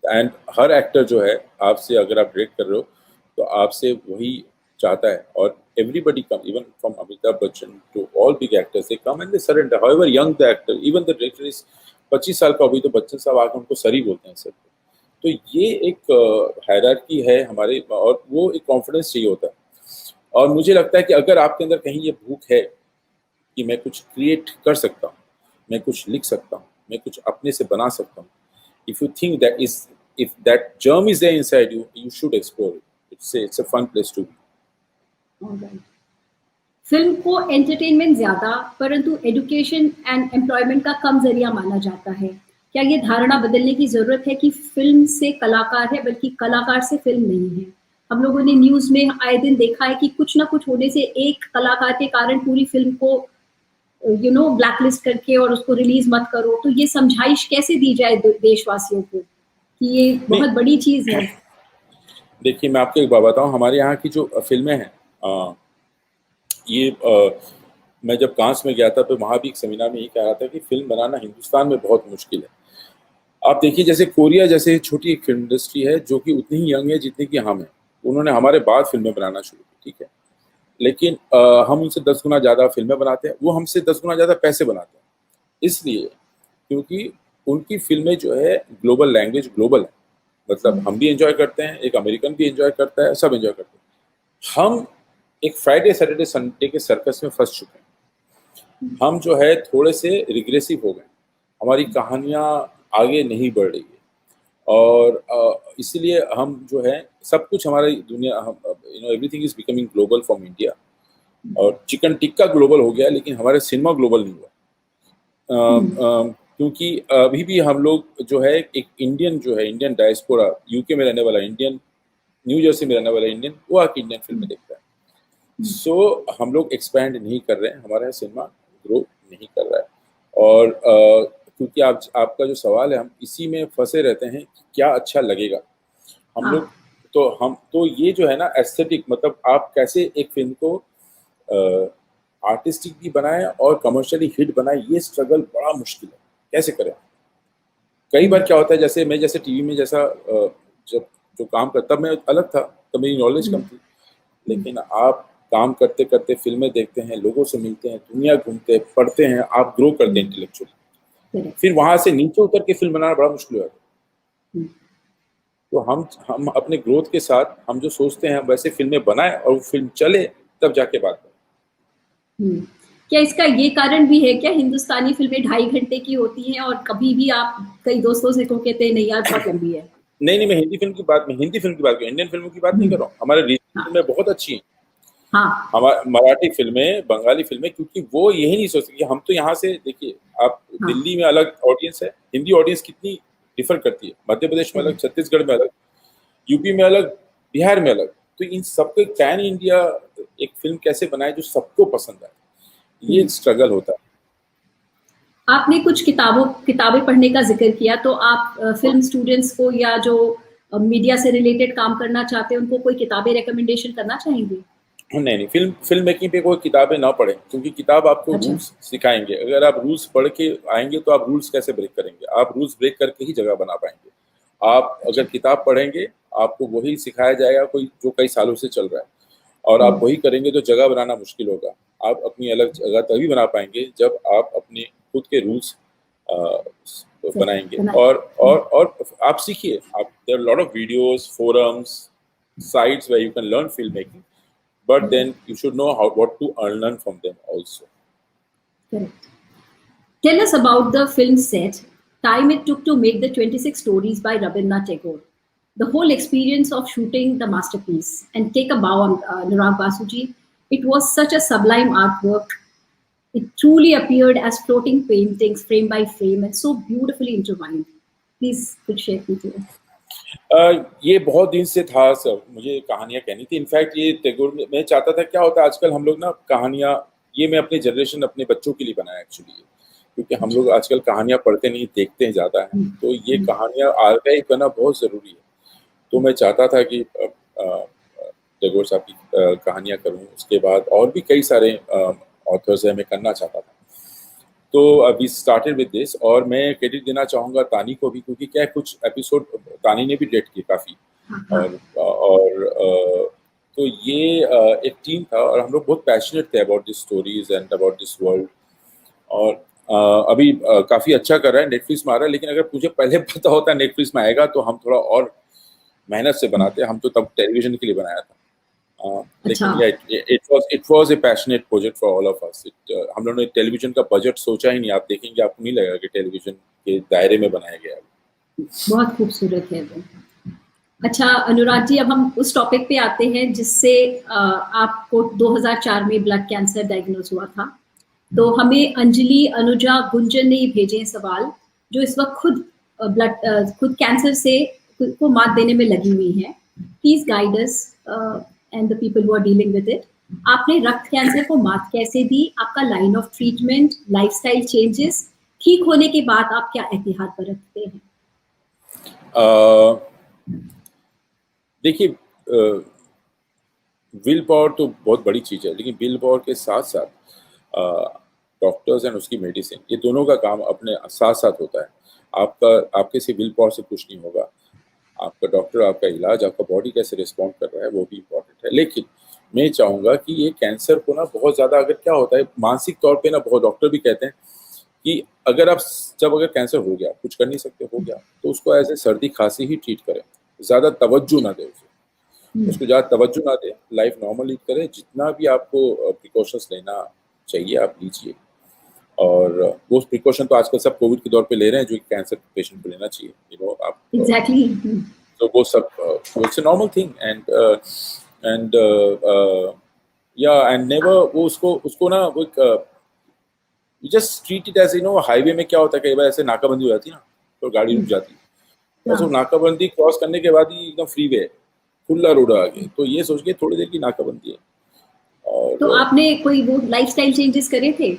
एंड हर एक्टर जो है आपसे, अगर आप डायरेक्ट कर रहे हो तो आपसे वही चाहता है, और everybody come, even from Amitabh Bachchan to all big actors, they come and they surrender however young the actor, even the director is 25 साल का अभी तो बच्चन साहब आकर उनको सर ही बोलते हैं सर। तो ये एक हायरार्की है हमारे, और वो एक कॉन्फिडेंस चाहिए होता है। और मुझे लगता है कि अगर आपके अंदर कहीं ये भूख है कि मैं कुछ क्रिएट कर सकता हूँ, मैं कुछ लिख सकता हूँ, मैं कुछ अपने से बना सकता हूँ, if you think that is, if that germ is there inside you, you should explore it. It's a fun place to be. Film को एंटरटेनमेंट ज्यादा परंतु एजुकेशन एंड एम्प्लॉयमेंट का कम जरिया माना जाता है। क्या ये धारणा बदलने की जरूरत है कि फिल्म से कलाकार है बल्कि कलाकार से फिल्म नहीं है? हम लोगों ने न्यूज में आए दिन देखा है कि कुछ ना कुछ होने से एक कलाकार के कारण पूरी फिल्म को ब्लैकलिस्ट करके और उसको रिलीज मत करो। तो ये समझाइश कैसे दी जाए देशवासियों को कि ये बहुत बड़ी चीज है? देखिए मैं आपको एक बात बताऊं, हमारे यहाँ की जो फिल्में हैं, मैं जब कांस में गया था तो वहाँ भी एक सेमिनार में ये कह रहा था कि फिल्म बनाना हिंदुस्तान में बहुत मुश्किल है। आप देखिए जैसे कोरिया जैसे छोटी एक फिल्म इंडस्ट्री है जो कि उतनी ही यंग है जितनी कि हम हैं, उन्होंने हमारे बाद फिल्में बनाना शुरू की, ठीक है, लेकिन हम उनसे 10 गुना ज़्यादा फिल्में बनाते हैं, वो हमसे 10 गुना ज़्यादा पैसे बनाते हैं। इसलिए क्योंकि उनकी फिल्में जो है ग्लोबल लैंग्वेज, ग्लोबल है, मतलब हम भी एंजॉय करते हैं, एक अमेरिकन भी एंजॉय करता है, सब एंजॉय करते हैं। हम एक फ्राइडे सैटरडे संडे के सर्कस में फंस चुके हैं। हम जो है थोड़े से रिग्रेसिव हो गए, हमारी कहानियाँ आगे नहीं बढ़ रही है, और इसलिए हम जो है सब कुछ हमारी दुनिया, everything is becoming global from India, और चिकन टिक्का ग्लोबल हो गया लेकिन हमारे सिनेमा ग्लोबल नहीं हुआ। क्योंकि अभी भी हम लोग जो है एक इंडियन जो है, इंडियन डायस्पोरा, यूके में रहने वाला इंडियन, न्यू जर्सी में रहने वाला इंडियन, वो आके इंडियन फिल्में देखता है। सो हम लोग एक्सपैंड नहीं कर रहे हैं, हमारा सिनेमा ग्रो नहीं कर रहा है। और क्योंकि आपका जो सवाल है, हम इसी में फंसे रहते हैं कि क्या अच्छा लगेगा हम लोग। तो ये जो है ना एस्थेटिक, मतलब आप कैसे एक फिल्म को आर्टिस्टिक भी बनाए और कमर्शियली हिट बनाए, ये स्ट्रगल बड़ा मुश्किल है, कैसे करें। कई बार क्या होता है, जैसे टीवी में जैसा जब जो काम करता, तब मैं अलग था, तब मेरी नॉलेज कम थी, लेकिन आप काम करते करते फिल्में देखते हैं, लोगों से मिलते हैं, दुनिया घूमते हैं, पढ़ते हैं, आप ग्रो करते हैं इंटेलेक्चुअली, फिर वहां से नीचे उतर के फिल्म बनाना बड़ा मुश्किल हो जाता है। तो हम अपने ग्रोथ के साथ हम जो सोचते हैं वैसे फिल्में बनाएं और वो फिल्म चले, तब जाके बात करें। क्या इसका ये कारण भी है क्या, हिंदुस्तानी फिल्में 2.5 घंटे की होती हैं और कभी भी आप कई दोस्तों से को कहते हैं नहीं यार बहुत लंबी है? नहीं, मैं हिंदी फिल्म की बात इंडियन फिल्मों की बात नहीं कर रहा हूँ। हमारे रीजनल फिल्में बहुत अच्छी हैं, हाँ, हमारे मराठी फिल्में, बंगाली फिल्में, क्योंकि वो यही नहीं सोचते कि हम तो यहाँ से, देखिए आप दिल्ली में अलग ऑडियंस है, हिंदी ऑडियंस कितनी डिफर करती है, मध्य प्रदेश में अलग, छत्तीसगढ़ में अलग, यूपी में अलग, बिहार में अलग। तो इन सबको पैन इंडिया एक फिल्म कैसे बनाए जो सबको पसंद आए, ये स्ट्रगल होता है। आपने कुछ किताबें पढ़ने का जिक्र किया, तो आप फिल्म स्टूडेंट्स को या जो मीडिया से रिलेटेड काम करना चाहते हैं उनको कोई किताबें रिकमेंडेशन करना चाहेंगे? नहीं, फिल्म मेकिंग पे कोई किताबें ना पढ़ें, क्योंकि किताब आपको अच्छा। रूल्स सिखाएंगे। अगर आप रूल्स पढ़ के आएंगे तो आप रूल्स कैसे ब्रेक करेंगे? आप रूल्स ब्रेक करके ही जगह बना पाएंगे। आप अगर किताब पढ़ेंगे, आपको वही सिखाया जाएगा कोई जो कई सालों से चल रहा है, और आप वही करेंगे तो जगह बनाना मुश्किल होगा। आप अपनी अलग जगह तभी बना पाएंगे जब आप अपने खुद के रूल्स बनाएंगे। और आप सीखिए। आप there lot of videos, forums, sites where you can learn filmmaking, but then you should know what to learn from them also. Correct. Tell us about the film set, time it took to make the 26 stories by Rabindranath Tagore, the whole experience of shooting the masterpiece. And take a bow on Anurag Basuji. It was such a sublime artwork. It truly appeared as floating paintings, frame by frame, and so beautifully intertwined. Please could share with you. ये बहुत दिन से था sir, मुझे कहानियाँ कहनी थी। In fact ये टैगोर मैं चाहता था, क्या होता है आजकल हम लोग ना कहानियाँ, ये मैं अपनी जनरेशन अपने बच्चों के लिए बनाया एक्चुअली, क्योंकि हम लोग आजकल कहानियाँ पढ़ते नहीं, देखते हैं ज़्यादा है, तो ये कहानियाँ आर्काइव करना बहुत ज़रूरी है। तो मैं चाहता था कि टैगोर साहब की कहानियाँ करूँ, उसके बाद और भी कई सारे ऑथर्स हैं, मैं करना चाहता था। तो वी स्टार्टेड विद दिस, और मैं क्रेडिट देना चाहूँगा तानी को भी, क्योंकि क्या है कुछ एपिसोड तानी ने भी डायरेक्ट किए काफ़ी, और तो ये एक टीम था, और हम लोग बहुत पैशनेट थे about this stories and about this world. और अभी काफ़ी अच्छा कर रहा है, नेटफ्लिक्स में आ रहा है, लेकिन अगर मुझे पहले पता होता नेटफ्लिक्स में आएगा तो हम थोड़ा और मेहनत से बनाते। हम तो तब टेलीविजन के लिए बनाया था। लेकिन it was a passionate project for all of us. हम लोगों ने टेलीविजन का बजट सोचा ही नहीं। आप देखेंगे, आपको नहीं लगेगा कि टेलीविजन के दायरे में बनाया गया है। बहुत खूबसूरत है वो। अच्छा अनुराग जी, अब हम उस टॉपिक पे आते हैं जिससे आपको 2004 में ब्लड कैंसर डायग्नोज हुआ था। तो हमें अंजलि अनुजा गुंजन ने भेजे सवाल, जो इस वक्त खुद कैंसर से खुद को मात देने में लगी हुई हैं। Please guide us and the people who are dealing with it. आपने रक्त कैंसर को मात कैसे दी? आपका line of treatment, lifestyle changes, ठीक होने के बाद आप क्या एहतियात बरतते हैं? देखिए, विल पावर तो बहुत बड़ी चीज़ है, लेकिन विल पावर के साथ साथ डॉक्टर्स एंड उसकी मेडिसिन, ये दोनों का काम अपने साथ साथ होता है। आपके से विल पावर से कुछ नहीं होगा। आपका डॉक्टर, आपका इलाज, आपका बॉडी कैसे रिस्पॉन्ड कर रहा है, वो भी इम्पोर्टेंट है। लेकिन मैं चाहूँगा कि ये कैंसर को ना बहुत ज़्यादा, अगर क्या होता है मानसिक तौर पे ना, बहुत डॉक्टर भी कहते हैं कि अगर कैंसर हो गया, कुछ कर नहीं सकते, हो गया, तो उसको ऐसे सर्दी खांसी ही ट्रीट करें, ज़्यादा तवज्जो ना दें उसको ज़्यादा तवज्जो ना दें, लाइफ नॉर्मल लीड करें। जितना भी आपको प्रिकॉशंस लेना चाहिए आप लीजिए, और वो प्रिकॉशन तो आजकल सब कोविड के दौर पे ले रहे हैं, जो कैंसर पेशेंट को लेना चाहिए। आप एग्जैक्टली, तो वो सब it's a normal thing, and never वो उसको ना वो you just treat it as, highway में क्या होता है, कई बार ऐसे नाकाबंदी हो जाती है ना, तो गाड़ी रुक जाती है, बस वो नाकाबंदी क्रॉस करने के बाद ही एकदम फ्री वे, खुला रोड आ गए, तो ये सोच के थोड़ी देर की नाकाबंदी है। और तो आपने कोई वो लाइफस्टाइल चेंजेस करे थे?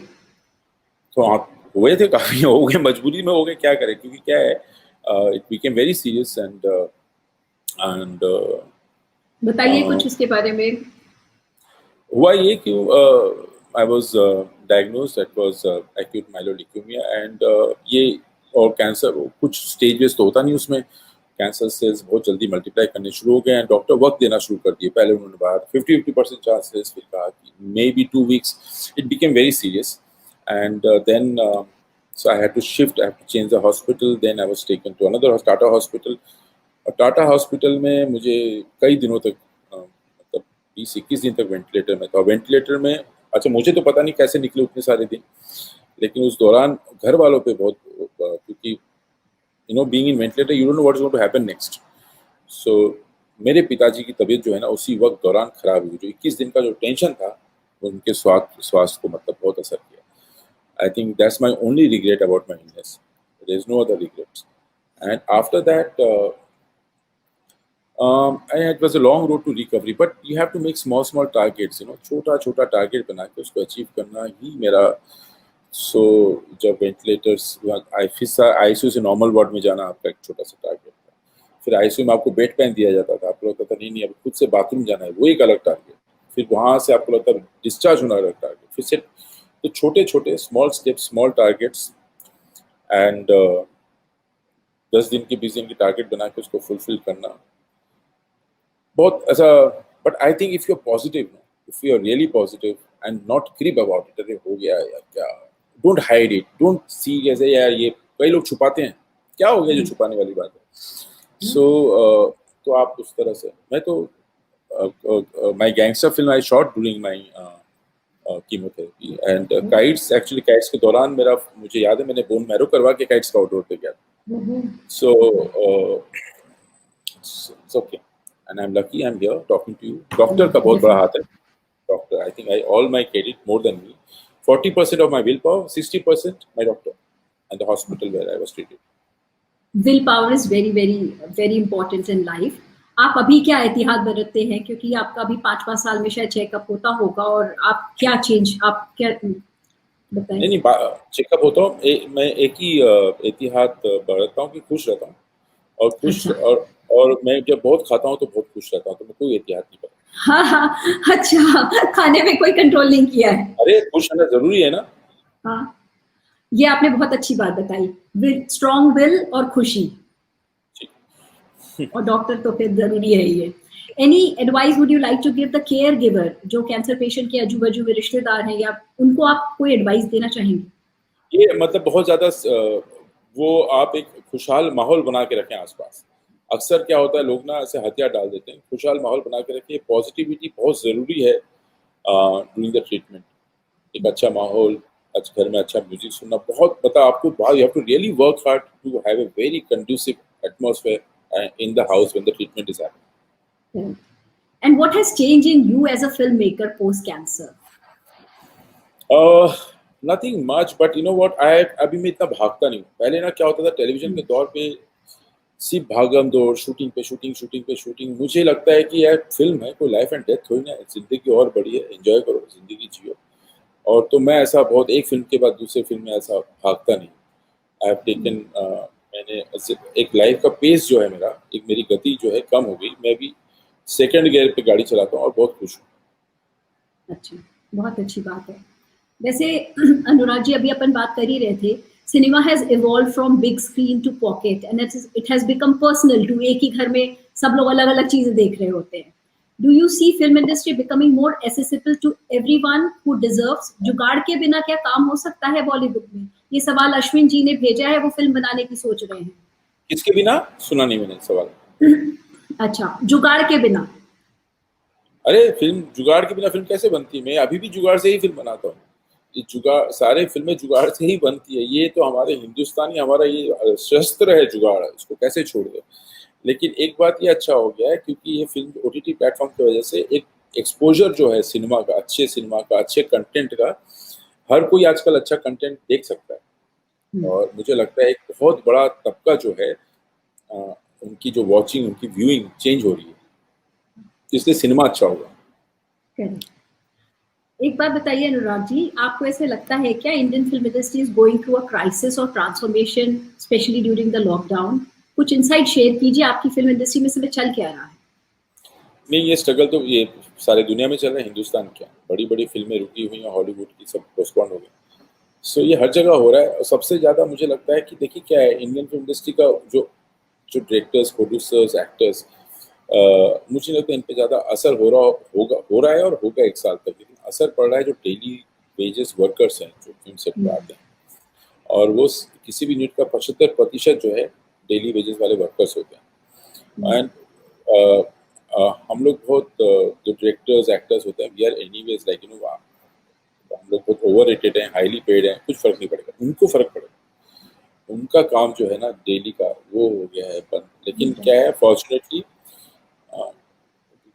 तो आप हुए थे, काफी हो गए, मजबूरी में हो गए, क्या करें, क्योंकि क्या है it became very serious and बताइए कुछ उसके बारे में। हुआ ये कि I was diagnosed, it was acute myeloid leukaemia, and ये और कैंसर कुछ स्टेजेस तो होता नहीं उसमें, कैंसर सेल्स बहुत जल्दी मल्टीप्लाई करने शुरू हो गए हैं। डॉक्टर वक्त देना शुरू कर दिए। पहले उन्होंने बात 50% चांसेस, फिर कहा कि may be 2 weeks। It became very serious, and then so I had to change the hospital. Then I was taken to another Tata hospital. Tata hospital में मुझे कई दिनों तक, मतलब 20-21 दिन तक वेंटिलेटर में था। वेंटिलेटर में, अच्छा मुझे तो पता नहीं कैसे निकले उतने सारे दिन, लेकिन उस दौरान घर वालों पे बहुत, क्योंकि being in ventilator you don't know what's going to happen next. So मेरे पिताजी की तबीयत जो है ना, उसी वक्त दौरान खराब हुई। जो 21 दिन का जो टेंशन था, वो उनके स्वास्थ्य को मतलब बहुत असर किया। I think that's my only regret about my illness. There's no other regrets. And after that, it was a long road to recovery. But you have to make small targets. छोटा टारगेट बना के उसको achieve करना ही मेरा सो जब ventilators ICU से normal ward में जाना आपका एक छोटा सा टारगेट था। फिर आईसीयू में आपको बेड पेन दिया जाता था, आपको लगता था नहीं अब खुद से बाथरूम जाना है, वो एक अलग टारगेट। फिर वहाँ से आपको लगता है डिस्चार्ज होना अलग टारगेट। फिर से तो छोटे छोटे small steps, small targets and 10 दिन की 20 दिन की टारगेट बना के उसको फुलफिल करना बहुत ऐसा। But I think if you are positive, if you are really positive and not crib about it, अरे हो गया यार क्या, don't hide it, don't see ऐसे यार ये कई लोग छुपाते हैं, क्या हो गया जो छुपाने वाली बात है। सो तो आप उस तरह से, मैं तो my gangster film I shot during my chemotherapy and kites, actually kites के दौरान मुझे याद है मैंने बोन मैरो करवा के काइट्स का आउटडोर पे गया। So it's okay and I'm lucky I'm here talking to you. Doctor का बहुत बड़ा हाथ है. Doctor, I think all my credit more than me. 40% of my willpower, 60% my doctor and the hospital where I was treated. Willpower is very, very, very important in life. आप अभी क्या एहतियात बरतते हैं, क्योंकि आपका अभी 5-5 साल में शायद चेकअप होता होगा, और आप क्या बताएं? नहीं चेकअप होता हूँ, मैं एक ही एहतियात बरतता हूँ कि खुश रहता हूँ और खुश और मैं जब बहुत खाता हूँ तो बहुत खुश रहता हूँ, तो मैं कोई एहतियात नहीं करता। हाँ, अच्छा, खाने में कोई कंट्रोल नहीं किया है। अरे खुश रहना जरूरी है ना। हाँ, ये आपने बहुत अच्छी बात बताई, स्ट्रॉन्ग विल और खुशी, और डॉक्टर तो फिर जरूरी है ये। Any advice would you like to give the care giver, जो कैंसर पेशेंट के आजू बाजू में रिश्तेदार हैं, या उनको आप कोई एडवाइस देना चाहेंगे? ये मतलब बहुत ज्यादा वो आप एक खुशहाल माहौल बना के रखें आसपास। अक्सर क्या होता है, लोग ना ऐसे हथियार डाल देते हैं। खुशहाल माहौल बना के रखें, पॉजिटिविटी बहुत ज़रूरी है ड्यूरिंग द ट्रीटमेंट। एक अच्छा माहौल, घर में अच्छा म्यूजिक सुनना बहुत, पता आपको you have to really work hard to have a very conducive atmosphere in the house when the treatment is happening. And what has changed in you as a film maker post cancer? Nothing much, but you know what, अभी मैं इतना भागता नहीं हूँ। पहले ना क्या होता था, टेलीविजन के दौर पे सिर्फ भागम दौड़, शूटिंग पे शूटिंग। मुझे लगता है कि यार फिल्म है, कोई लाइफ एंड डेथ थोड़ी ना, जिंदगी और बड़ी है, एंजॉय करो, जिंदगी जियो। और तो मैं ऐसा बहुत एक फिल्म के बाद दूसरे फिल्म में ऐसा भागता नहीं। आई हैव टेकन, मैंने एक लाइफ का पेस जो है मेरा, एक मेरी गति जो है कम हो गई। मैं भी सेकंड गियर पे गाड़ी चलाता हूँ और बहुत खुश हूँ। अच्छा, बहुत अच्छी बात है। वैसे अनुराग जी, अभी अपन बात कर ही रहे थे, cinema has evolve from big screen to pocket and it has become personal too. एक ही घर में सब लोग अलग अलग चीजें देख रहे होते हैं। Do you see film industry becoming more accessible to everyone who deserves? जुगाड़ के बिना क्या काम हो सकता है बॉलीवुड में? ये सवाल अश्विन जी ने भेजा है, वो फिल्म बनाने की सोच रहे हैं। किसके बिना? सुना नहीं मैंने सवाल। अच्छा, जुगाड़ के बिना। अरे फिल्म जुगाड़ के बिना फिल्म कैसे बनती है? मैं अभी भी जुगाड़ से ही फिल्म बनाता हूँ। ये जुगाड़, सारे फिल्में जुगाड़ से ही बनती है। ये तो हमारे हिंदुस्तानी, हमारा ये शस्त्र है जुगाड़, इसको कैसे छोड़ दे। लेकिन एक बात ये अच्छा हो गया है, क्योंकि ये फिल्म ओटीटी प्लेटफॉर्म की वजह से एक एक्सपोजर जो है सिनेमा का, अच्छे कंटेंट का, हर कोई आजकल अच्छा कंटेंट देख सकता है। और मुझे लगता है एक बहुत बड़ा तबका जो है, उनकी जो वॉचिंग, उनकी व्यूइंग चेंज हो रही है, इसलिए सिनेमा अच्छा होगा। एक बात बताइए अनुराग जी, आपको ऐसे लगता है क्या Indian film industry is going through a crisis or transformation, especially during the lockdown? कुछ इनसाइट शेयर कीजिए, आपकी फिल्म इंडस्ट्री में समय चल क्या रहा है? नहीं, ये स्ट्रगल तो ये सारे दुनिया में चल रहा है, हिंदुस्तान क्या, बड़ी फिल्में रुकी हुई हैं, हॉलीवुड की सब पोस्टपोन हो गई। सो ये हर जगह हो रहा है। और सबसे ज़्यादा मुझे लगता है कि देखिए क्या है, इंडियन फिल्म इंडस्ट्री का जो डायरेक्टर्स, प्रोड्यूसर्स, एक्टर्स, मुझे लगता है इन पे ज़्यादा असर हो रहा है और होगा एक साल तक। लेकिन असर पड़ रहा है जो डेली वेजेस वर्कर्स हैं, जो फिल्म सेट पर आते हैं, और वो किसी भी यूनिट का 75% जो है डेली वेजेस वाले वर्कर्स होते हैं। एंड हम लोग बहुत, जो डायरेक्टर्स, एक्टर्स होते हैं, we are anyways like you know, हम लोग बहुत ओवर रेटेड हैं, हाईली पेड हैं, कुछ फर्क नहीं पड़ेगा, उनको फर्क पड़ेगा। उनका काम जो है ना डेली का, वो हो गया है बंद। लेकिन क्या है, fortunately,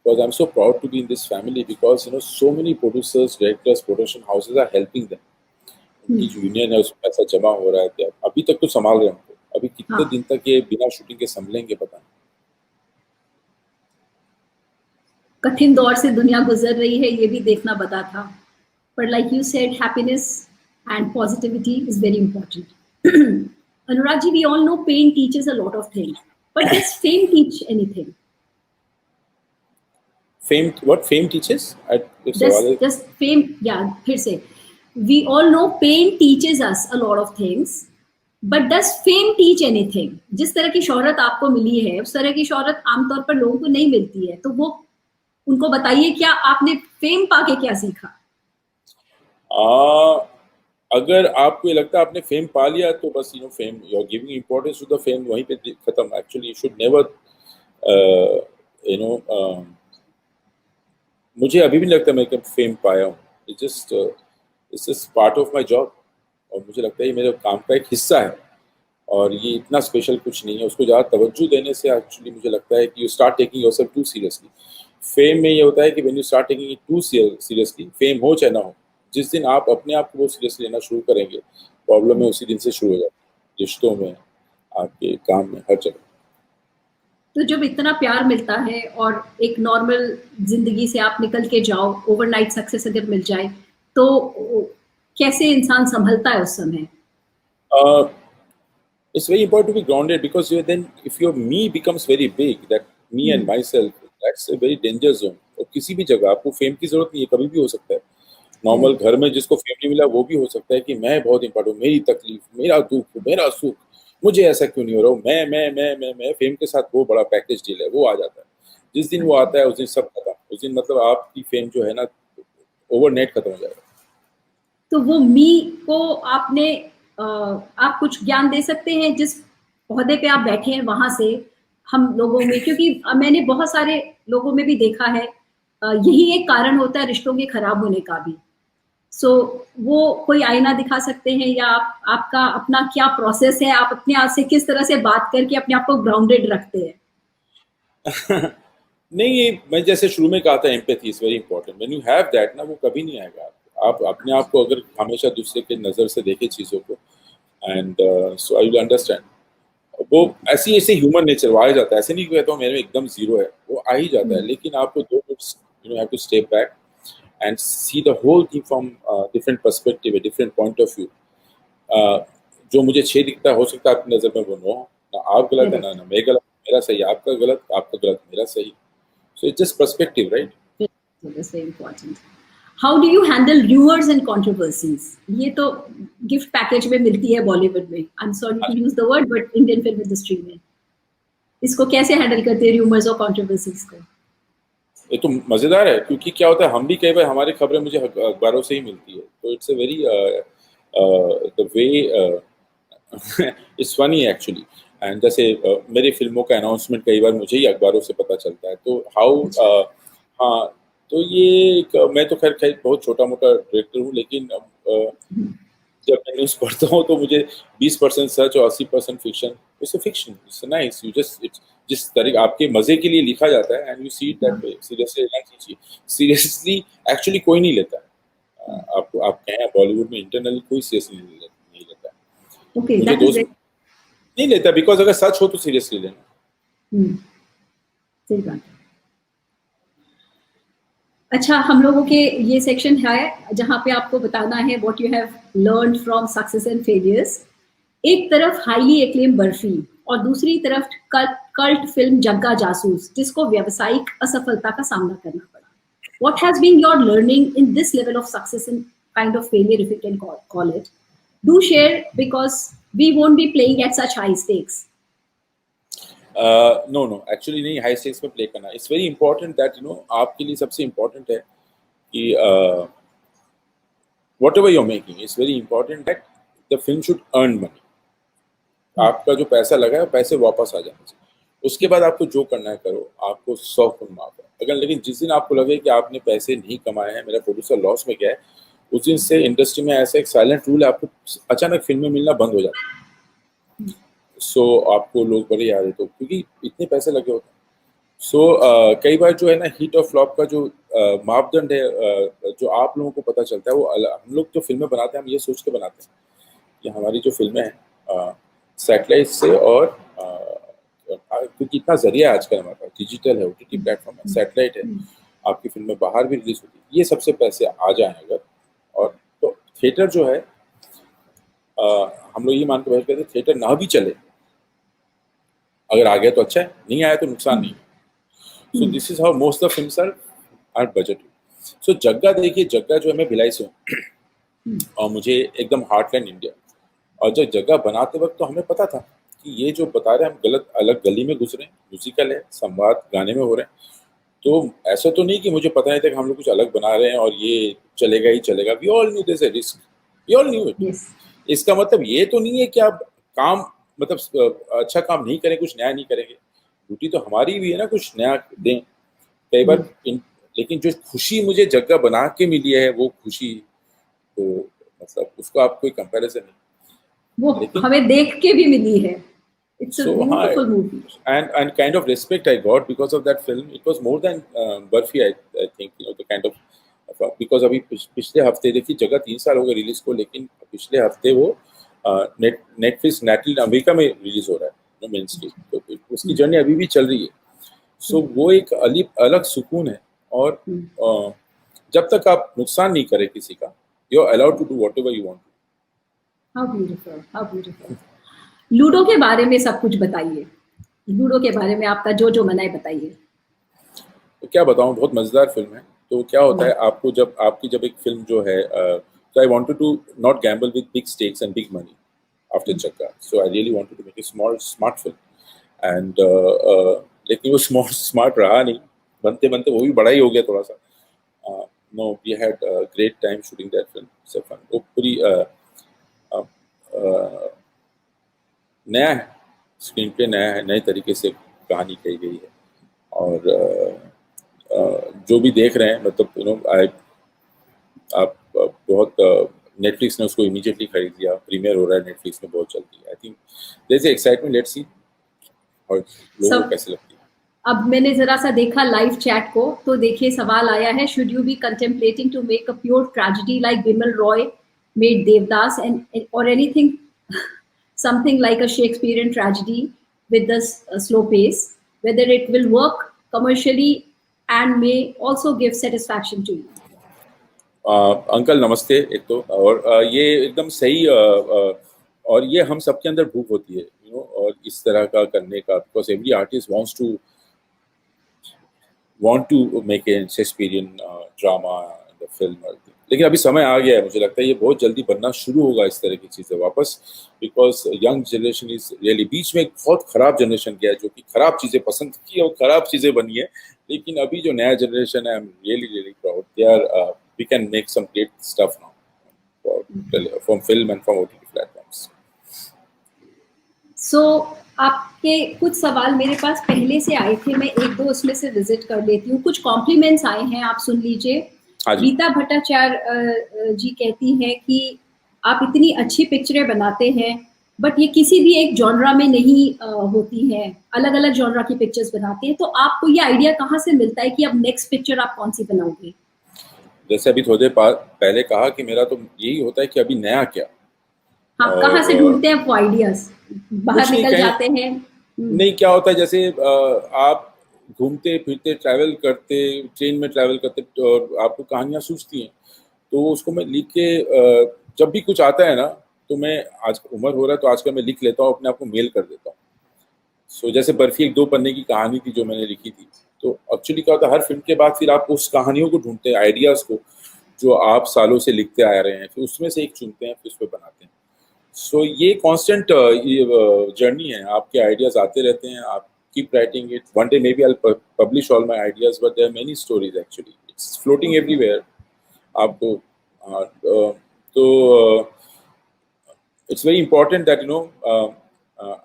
because I'm so proud to be in this family, because you know so many producers, directors, production houses are helping them. उनकी जो यूनियन है उसमें पैसा जमा हो रहा है, अभी तक तो संभाल रहे हैं उनको। अभी कितने दिन तक ये बिना शूटिंग के संभलेंगे पता नहीं। कठिन दौर से दुनिया गुजर रही है, ये भी देखना बता था। पर like you said, happiness and positivity is very important. Anurag ji, we all know pain teaches a lot of things, but does fame teach anything? Fame, what fame teaches? Does fame, yeah, फिर से, we all know pain teaches us a lot of things, but does fame teach anything? जिस तरह की शोहरत आपको मिली है, उस तरह की शोहरत आमतौर पर लोगों को नहीं मिलती है, तो वो उनको बताइए, क्या आपने फेम पाके क्या सीखा? अगर आपको ये लगता है आपने फेम पा लिया तो बस fame, you are giving importance to the fame, वहीं पे खत्म. एक्चुअली यू शुड नेवर मुझे अभी भी नहीं लगता मैं कब फेम पाया हूँ. It's just part of my job, और मुझे लगता है ये मेरे काम का एक हिस्सा है, और ये इतना स्पेशल कुछ नहीं है. उसको ज़्यादा तवज्जो देने से एक्चुअली मुझे लगता है कि you start taking yourself too seriously. Fame में ये होता है कि when you start taking it too seriously, fame हो चाहे ना हो, जिस दिन आप अपने आप को बहुत सीरियसली लेना शुरू करेंगे, प्रॉब्लम में उसी दिन से शुरू हो जाती है, रिश्तों में, आपके काम में, हर जगह. तो जब इतना प्यार मिलता है और एक नॉर्मल जिंदगी से आप निकल के जाओ, ओवरनाइट सक्सेस अगर मिल जाए, तो कैसे इंसान संभलता है उस समय? It's very important to be grounded, because then if your me becomes very big, that me and myself, that's a very danger zone. और किसी भी जगह आपको फेम की जरूरत नहीं है, कभी भी हो सकता है. नॉर्मल घर में जिसको फेम नहीं मिला वो भी हो सकता है कि मैं बहुत इंपॉर्टेंट हूँ, मेरी तकलीफ, मेरा दुख, मेरा सुख, मुझे ऐसा क्यों नहीं हो रहा हूँ, मैं फेम के साथ वो बड़ा पैकेज डील है, वो आ जाता है. जिस दिन वो आता है उस दिन सब खत्म. उस दिन मतलब आपकी फेम जो है ना, ओवरनाइट खत्म हो जाएगा. तो वो मी को आपने आप कुछ ज्ञान दे सकते हैं जिस ओहदे पे आप बैठे हैं वहां से हम लोगों में, क्योंकि मैंने बहुत सारे लोगों में भी देखा है, यही एक कारण होता है रिश्तों के खराब होने का भी. सो वो कोई आईना दिखा सकते हैं, या आपका अपना क्या प्रोसेस है, आप अपने आप से किस तरह से बात करके अपने आप को ग्राउंडेड रखते हैं? नहीं, ये मैं जैसे शुरू में कहा था, empathy is very important. When you have that ना, वो कभी नहीं आएगा. आप अपने आप को अगर हमेशा दूसरे के नज़र से देखें चीज़ों को, and so I will understand. वो ऐसे ह्यूमन नेचर वो आ ही जाता है. ऐसे नहीं कहता हूँ मेरे में एकदम जीरो है, वो आ ही जाता है. लेकिन आपको 2 minutes have to step back and see the whole thing from different perspective, different point of view. जो मुझे 6 दिखता है, हो सकता है आपकी नज़र में वो 9. ना आप गलत है, ना मैं गलत, मेरा सही, आपका गलत, मेरा सही. So it's just perspective, right? That's very important. How do you handle rumors and controversies? ये तो गिफ्ट पैकेज में मिलती है बॉलीवुड में. I'm sorry to use the word, but Indian film industry में इसको कैसे हैंडल करते हैं, rumors और controversies को? ये तो मजेदार है, क्योंकि क्या होता है, हम भी कई बार हमारी खबरें मुझे अखबारों से ही मिलती है. तो it's a very the way it's funny actually. And जैसे मेरी फिल्मों का अनाउंसमेंट कई बार मुझे ही अखबारों से पता चलता है. तो हाउ हाँ, तो ये मैं तो खैर बहुत छोटा मोटा डायरेक्टर हूँ, लेकिन जब मैं न्यूज़ पढ़ता हूँ तो मुझे 20% सच और 80% fiction. It's fiction, it's nice. You just जिस तरह आपके मजे के लिए लिखा जाता है, and you see it that way. Seriously लेना चाहिए. सीरियसली एक्चुअली कोई नहीं लेता है. आप कहें बॉलीवुड में इंटरनली कोई सीरियसली नहीं लेता है. Okay, मुझे दोस्त नहीं लेता, बिकॉज अगर सच हो तो सीरियसली लेना. सही बात है. अच्छा, हम लोगों के ये सेक्शन है जहाँ पे आपको बताना है what you have learned from success and failures. एक तरफ हाईली एक्लेम बर्फी और दूसरी तरफ कल्ट फिल्म जग्गा जासूस, जिसको व्यावसायिक असफलता का सामना करना पड़ा. What has been your learning in this level of success and kind of failure, if you can call it? Do share, because we won't be playing at such high stakes. No actually नहीं, high stakes में play करना it's very important. That आपके लिए सबसे important है कि whatever you're making, it's very important that the film should earn money. आपका जो पैसा लगा है पैसे वापस आ जाने चाहिए. उसके बाद आपको जो करना है करो, आपको 100 गुण माफ है. अगर लेकिन जिस दिन आपको लगे कि आपने पैसे नहीं कमाए हैं, मेरा प्रोड्यूसर लॉस में गया है, उस दिन से इंडस्ट्री में ऐसा एक साइलेंट रूल है, आपको अचानक फिल्में मिलना बंद हो जाता है. सो आपको लोग बड़े याद है, तो क्योंकि इतने पैसे लगे होते हैं. सो कई बार जो है ना, हिट और फ्लॉप का जो मापदंड है, जो आप लोगों को पता चलता है, वो हम लोग जो फिल्में बनाते हैं हम ये सोच के बनाते हैं कि हमारी जो फिल्में हैं सैटेलाइट से, और क्योंकि इतना जरिया है आजकल हमारे पास, डिजिटल है, OTT प्लेटफॉर्म है, सैटेलाइट है, आपकी फिल्में बाहर भी रिलीज होती है, ये सबसे पैसे आ जाएं अगर. और तो थिएटर जो है हम लोग ये मान के बैठ गए थे थिएटर ना भी चले, अगर आ गया तो अच्छा है, नहीं आया तो नुकसान नहीं। So this is how most of films are budget. So Jagga देखिए, जग्गा जो है मैं भिलाई से हूँ और मुझे एकदम हार्टलैंड इंडिया, और जब जगह बनाते वक्त तो हमें पता था कि ये जो बता रहे हैं हम गलत, अलग गली में घुस रहे हैं, म्यूजिकल है, संवाद गाने में हो रहे हैं। तो ऐसा तो नहीं कि मुझे पता नहीं था कि हम लोग कुछ अलग बना रहे हैं और ये चलेगा ही चलेगा। We all knew this risk, we all knew it. Yes. इसका मतलब ये तो नहीं है कि आप काम मतलब अच्छा काम नहीं करें, कुछ नया नहीं करेंगे। ड्यूटी तो हमारी भी है ना, कुछ नया दें कई बार। लेकिन जो खुशी मुझे जगह बना के मिली है वो खुशी तो मतलब उसको आप कोई कंपैरिजन नहीं। वो हमें देख के भी मिली है। It's a beautiful movie. And kind of respect I got because of that film. It was more than Barfi, I think, you know, the kind of because अभी पिछले हफ्ते देखिए, जगह 3 साल हो गए रिलीज को, लेकिन पिछले हफ्ते वो नेटफ्लिक्स लैटिन अमेरिका में रिलीज हो रहा है मेन स्ट्रीम, तो उसकी जर्नी अभी भी चल रही है। सो वो एक अलग सुकून है। और जब तक आप नुकसान नहीं करें किसी का, you are allowed to do whatever you want. How beautiful, how beautiful. Ludo के बारे में सब कुछ बताइए। लूडो के बारे में आपका जो मना है बताइए। तो क्या बताऊं, बहुत मजेदार फिल्म है। तो क्या होता है, आपको जब एक फिल्म जो है, तो I wanted to not gamble with big stakes and big money after Jagga, so I really wanted to make a small smart film and लेकिन वो स्मार्ट रहा नहीं, बनते बनते वो भी बड़ा ही हो गया थोड़ा सा। No, we had great time shooting that film, so fun. वो पूरी नया है, स्क्रीन प्ले नया है, नए तरीके से कहानी कही गई है। और जो भी देख रहे हैं, मतलब यू नो, आप बहुत नेटफ्लिक्स ने उसको इमीडिएटली खरीद लिया, प्रीमियर हो रहा है नेटफ्लिक्स में बहुत जल्दी। I think there is excitement, let's see और लोगों को कैसे लगती है। अब मैंने जरा सा देखा लाइव चैट को, तो देखिए सवाल आया है, should you be contemplating to make a pure tragedy like Bimal Roy made Devdas and और anything something like a Shakespearean tragedy with this slow pace, whether it will work commercially and may also give satisfaction to you. Uncle नमस्ते एक तो, और ये एकदम सही, और ये हम सबके अंदर भूख होती है, यू नो, और इस तरह का करने का, because every artist want to make a Shakespearean drama the film. लेकिन अभी समय आ गया है, मुझे लगता है ये बहुत जल्दी बनना शुरू होगा इस तरह की चीज़ें वापस, because young generation is really, बीच में एक बहुत खराब जनरेशन गया है जो कि खराब चीज़ें पसंद की और खराब चीज़ें बनी है। लेकिन अभी जो नया जनरेशन है, I am really proud, they are, we can make some great stuff now from film and from OTT platforms. So आपके कुछ सवाल मेरे पास पहले से आए थे, मैं एक दो उसमें से विजिट कर लेती हूँ। कुछ कॉम्प्लीमेंट्स आए हैं, आप सुन लीजिए। रीता भट्टाचार्य जी कहती हैं कि आप इतनी अच्छी पिक्चरें बनाते हैं, बट ये किसी भी एक जॉनरा में नहीं होती हैं, अलग अलग जॉनरा की पिक्चर्स बनाते हैं। तो आपको ये आइडिया कहाँ से मिलता है कि अब नेक्स्ट पिक्चर आप कौन सी बनाओगे? जैसे अभी थोड़ी देर पहले कहा कि मेरा तो यही होता है कि अभी नया क्या। हाँ, कहाँ से ढूंढते हैं वो आइडियाज? बाहर निकल जाते हैं? नहीं, क्या होता है, जैसे आप घूमते फिरते ट्रैवल करते, ट्रेन में ट्रैवल करते, और आपको कहानियाँ सूझती हैं, तो उसको मैं लिख के, जब भी कुछ आता है ना, तो मैं, आज उम्र हो रहा है तो आजकल मैं लिख लेता हूँ, अपने आप को मेल कर देता हूँ। सो जैसे बर्फी एक 2 पन्ने की कहानी थी जो मैंने लिखी थी, तो एक्चुअली क्या होता है, हर फिल्म के बाद फिर आप उस कहानियों को ढूंढते हैं, आइडियाज़ को जो आप सालों से लिखते आ रहे हैं, फिर उसमें से एक चुनते हैं, फिर उस पर बनाते हैं। सो ये कॉन्स्टेंट जर्नी है, आपके आइडियाज़ आते रहते हैं, आप keep writing it. One day maybe I'll publish all my ideas, but there are many stories actually. It's floating everywhere. आपको तो it's very important that you know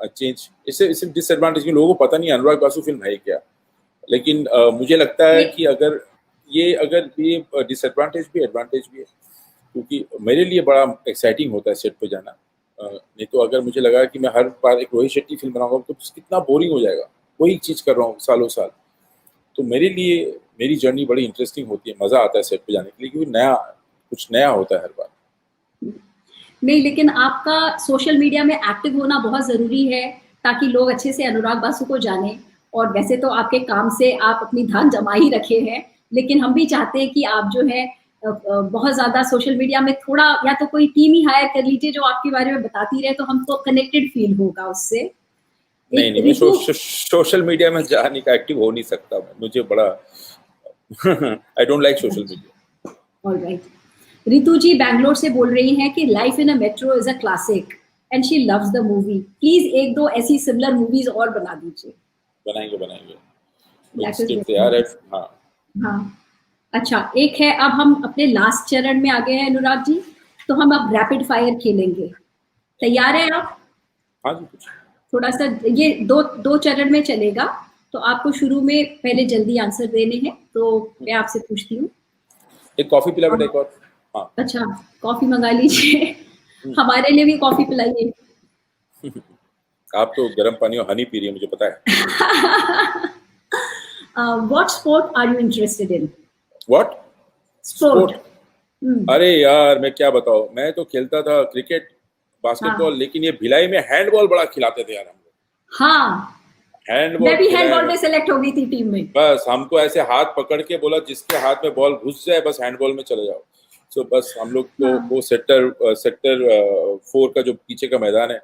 a change. इससे disadvantage कि लोगों को पता नहीं अनुराग बासु फिल्म है क्या, लेकिन मुझे लगता है कि अगर ये डिसएडवांटेज भी एडवांटेज भी है, क्योंकि मेरे लिए बड़ा एक्साइटिंग होता है सेट पे जाना। नहीं तो अगर मुझे लगा कि मैं हर बार एक रोहित शेट्टी फिल्म बनाऊंगा तो कितना बोरिंग हो जाएगा, वही चीज़ कर रहा हूँ सालों साल। तो मेरे लिए मेरी जर्नी बड़ी इंटरेस्टिंग होती है, मज़ा आता है सेट पे जाने के लिए, क्योंकि कुछ नया होता है हर बार। नहीं, लेकिन आपका सोशल मीडिया में एक्टिव होना बहुत ज़रूरी है ताकि लोग अच्छे से अनुराग बासु को जानें। और वैसे तो आपके काम से आप अपनी धान जमा ही रखे हैं, लेकिन हम भी चाहते हैं कि आप जो है बहुत ज्यादा सोशल मीडिया में थोड़ा, या तो कोई टीम ही हायर कर लीजिए जो आपके बारे में बताती रहे, तो हमको कनेक्टेड फील होगा उससे। नहीं नहीं, मैं सोशल मीडिया में जा नहीं, एक्टिव हो नहीं सकता, मुझे बड़ा I don't like social media. Alright, Ritu ji Bangalore से बोल रही हैं कि life in a metro is a classic and she loves the movie, please एक दो ऐसी सिमिलर मूवीज और बना दीजिए। बनाएंगे स्क्रिप्ट तैयार है। हाँ हाँ, अच्छा, एक है, अब हम अपने लास्ट चरण में आ गए हैं अनुराग जी, तो हम अब रैपिड फायर खेलेंगे। तैयार है आप? हाँ जी, कुछ थोड़ा सा ये दो चरण में चलेगा, तो आपको शुरू में पहले जल्दी आंसर देने हैं, तो मैं आपसे पूछती हूँ। एक कॉफी पिला बेटा, एक और। हाँ अच्छा, कॉफी मंगा लीजिए, हमारे लिए भी कॉफी पिलाइए। आप तो गर्म पानी और हनी पी रही है, मुझे पता है। What sport are you interested in? What sport? अरे यार, मैं क्या बताऊं, मैं तो खेलता था क्रिकेट, बास्केटबॉल, लेकिन ये भिलाई में हैंडबॉल बड़ा खिलाते थे यार हम लोग। हाँ, हैंडबॉल, मैं भी हैंडबॉल में सेलेक्ट हो गई थी टीम में। बस हमको ऐसे हाथ पकड़ के बोला जिसके हाथ में बॉल घुस जाए बस हैंडबॉल में चले जाओ। सो बस हम लोग तो वो सेक्टर 4 का जो पीछे का मैदान है,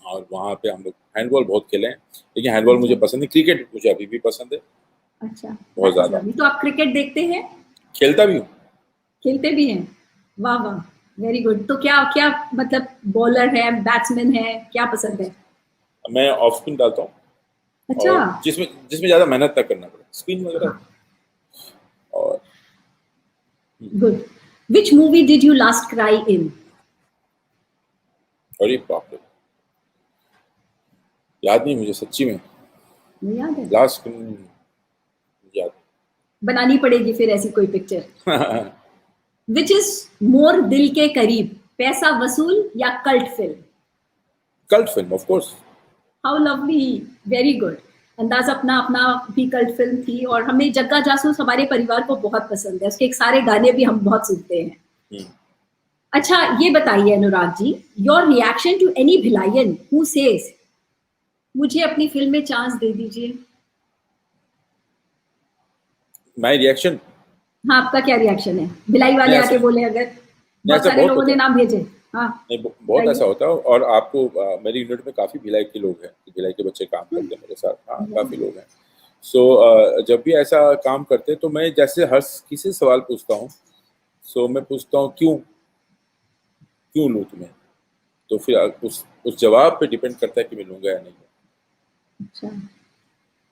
और वहाँ पे हम लोग हैंडबॉल बहुत खेले हैं, लेकिन हैंडबॉल मुझे पसंद है, क्रिकेट मुझे अभी भी पसंद है। अच्छा, बहुत ज्यादा। तो आप क्रिकेट देखते हैं? खेलता भी हूँ। खेलते भी हैं? वाह वाह, वेरी गुड। तो क्या क्या मतलब, बॉलर है, बैट्समैन है, क्या पसंद है? मैं ऑफ स्पिन डालता हूँ। अच्छा, और जिसमें ज्यादा मेहनत ना करना पड़े, स्पिन वगैरह। और good. Which movie did you last cry in? अरे बाप रे, याद नहीं मुझे सच्ची में। नहीं याद है? लास्ट याद बनानी पड़ेगी फिर ऐसी कोई पिक्चर। विच इज मोर दिल के करीब, पैसा वसूल या cult film? Cult film, of course. How lovely, very good. अंदाज अपना अपना भी कल्ट फिल्म थी, और हमें जग्गा जासूस हमारे परिवार को बहुत पसंद है, उसके सारे गाने भी हम बहुत सुनते हैं। अच्छा, ये बताइए Anurag ji, your reaction to any Bhilaian who says मुझे अपनी फिल्म में चांस दे दीजिए। My reaction? हाँ, आपका क्या रिएक्शन है? भिलाई वाले आके बोले, अगर बहुत सारे लोगों ने नाम भेजे। हाँ, नहीं, बहुत ऐसा होता है, और आपको मेरी यूनिट में काफी भिलाई के लोग हैं, भिलाई के बच्चे काम करते हैं मेरे साथ। हाँ, काफी लोग हैं। सो जब भी ऐसा काम करते हैं तो मैं जैसे हर किसी से सवाल पूछता हूँ, सो मैं पूछता हूँ क्यों लूँ तुम्हें, तो फिर उस जवाब पे डिपेंड करता है कि मैं लूंगा या नहीं। अच्छा,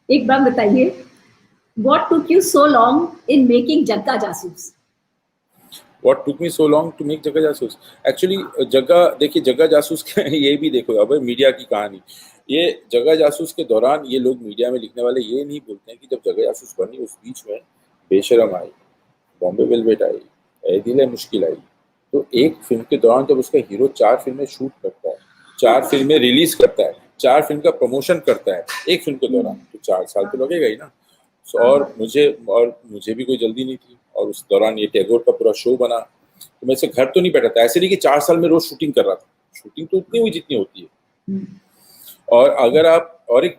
एक बात बताइए, what took you so long in making जग्गा जासूस? What took me so long to make जग्गा जासूस? Actually, देखिए जग्गा जासूस के ये भी देखो, अब मीडिया की कहानी, ये जग्गा जासूस के दौरान ये लोग मीडिया में लिखने वाले ये नहीं बोलते हैं कि जब जग्गा जासूस बनी उस बीच में बेशरम आई, बॉम्बे वेलवेट आई, ए दिल है मुश्किल आई, तो एक फिल्म के दौरान जब उसका हीरो 4 फिल्में शूट करता है, 4 फिल्में रिलीज करता है, 4 फिल्म का प्रमोशन करता है एक फिल्म के दौरान, तो 4 साल तो लगेगा ही ना। और मुझे भी कोई जल्दी नहीं थी, और उस दौरान ये टैगोर का पूरा शो बना, तो मैं से घर तो नहीं बैठा था, ऐसे नहीं कि 4 साल में रोज शूटिंग कर रहा था, शूटिंग तो उतनी हुई जितनी होती है। और अगर एक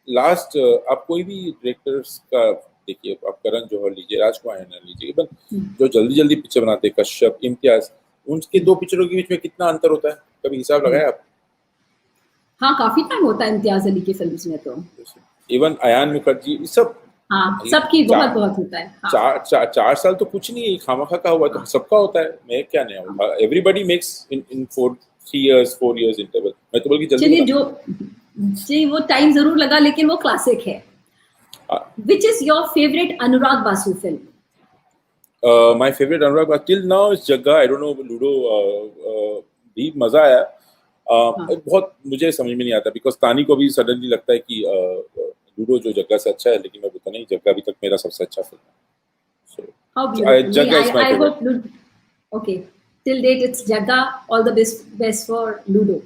लास्ट आप कोई भी डायरेक्टर्स का देखिए, आप करण जौहर लीजिए, राजकुमार हिरानी लीजिए, जो जल्दी जल्दी पिक्चर बनाते हैं, कश्यप, इम्तियाज, उनके 2 पिक्चरों के बीच में कितना अंतर होता है, कभी हिसाब लगाया आप? हाँ, काफी टाइम होता है इम्तियाज अली की फिल्म्स में तो। इवन अयान मुखर्जी, सब, हाँ, सबकी बहुत होता है। हाँ। 4 साल तो कुछ नहीं है, खामखा का हुआ, तो सबका होता है, मैं क्या नहीं होता, एवरीबॉडी मेक्स इन 4 years इंटरवल। मैं तो बल्कि जल्दी, चलिए वो टाइम जरूर लगा, लेकिन वो क्लासिक है। Which is your favourite Anurag Basu film? My favourite Anurag Basu till now is Jagga. I don't know, ludo भी मजा आया। बहुत मुझे समझ में नहीं आता, बिकॉज तानी को भी सडनली लगता है कि लूडो जो जग्गा से अच्छा है, लेकिन मैं बोलता नहीं, जग्गा अभी तक मेरा सबसे अच्छा फिल्म है। Jagga is my favourite. Okay, till date it's Jagga. All the best for Ludo.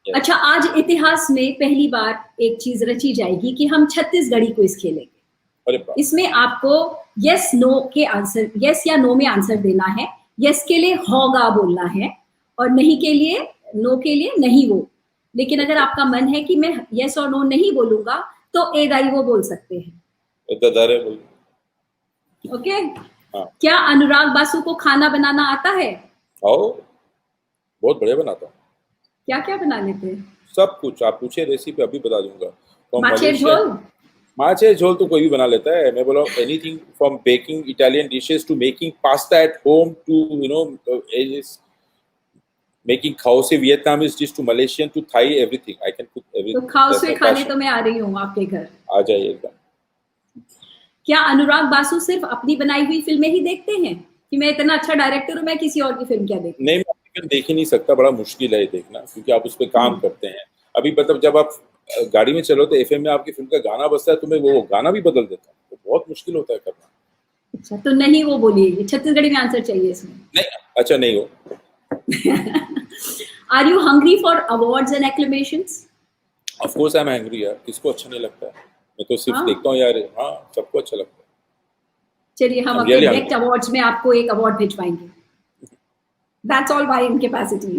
अच्छा, आज इतिहास में पहली बार एक चीज रची जाएगी कि हम छत्तीसगढ़ी क्विज खेलेंगे। इसमें आपको यस नो के आंसर, यस या नो में आंसर देना है। यस के लिए होगा बोलना है, और नहीं के लिए, नो के लिए नहीं वो। लेकिन अगर आपका मन है कि मैं यस और नो नहीं बोलूंगा, तो ए दाई वो बोल सकते हैं। ओके, हाँ। क्या अनुराग बासु को खाना बनाना आता है? आओ, बहुत बढ़िया बनाता हूँ। क्या क्या बना लेते हैं? सब कुछ आप पूछे, रेसिपी अभी बता दूंगा। From माछेर Malaysia- झोल? माछे झोल तो कोई भी बना लेता है। मैं बोला anything from baking Italian dishes to making pasta at home to making khow suey Vietnamese dish to Malaysian to Thai, everything I can cook to everything. Khow suey खाने तो मैं आ रही हूँ आपके घर। आ जाइए एकदम। क्या अनुराग बासु सिर्फ अपनी बनाई हुई फिल्में ही देखते हैं कि मैं इतना अच्छा डायरेक्टर हूँ, मैं किसी और की फिल्म क्या देखूं? नहीं, मैं फिल्म देख ही नहीं सकता, बड़ा मुश्किल है देखना, क्योंकि आप उस पर काम करते हैं। अभी मतलब जब आप गाड़ी में चलो तो एफएम में आपकी फिल्म का गाना बजता है तो मैं वो गाना भी बदल देता हूँ, तो बहुत मुश्किल होता है करना। अच्छा, तो नहीं वो बोलिए, ये छत्तीसगढ़ी में आंसर चाहिए इसमें। नहीं, अच्छा नहीं हो। Are you hungry for awards and acclamations? Of course I am angry यार, किसको अच्छा नहीं लगता है? मैं तो सिर्फ हाँ। देखता हूँ यार, हाँ सबको अच्छा लगता है। चलिए हम I'm अपने really नेक्स्ट अवार्ड्स में आपको एक award भिजवाएंगे। That's all by incapacity.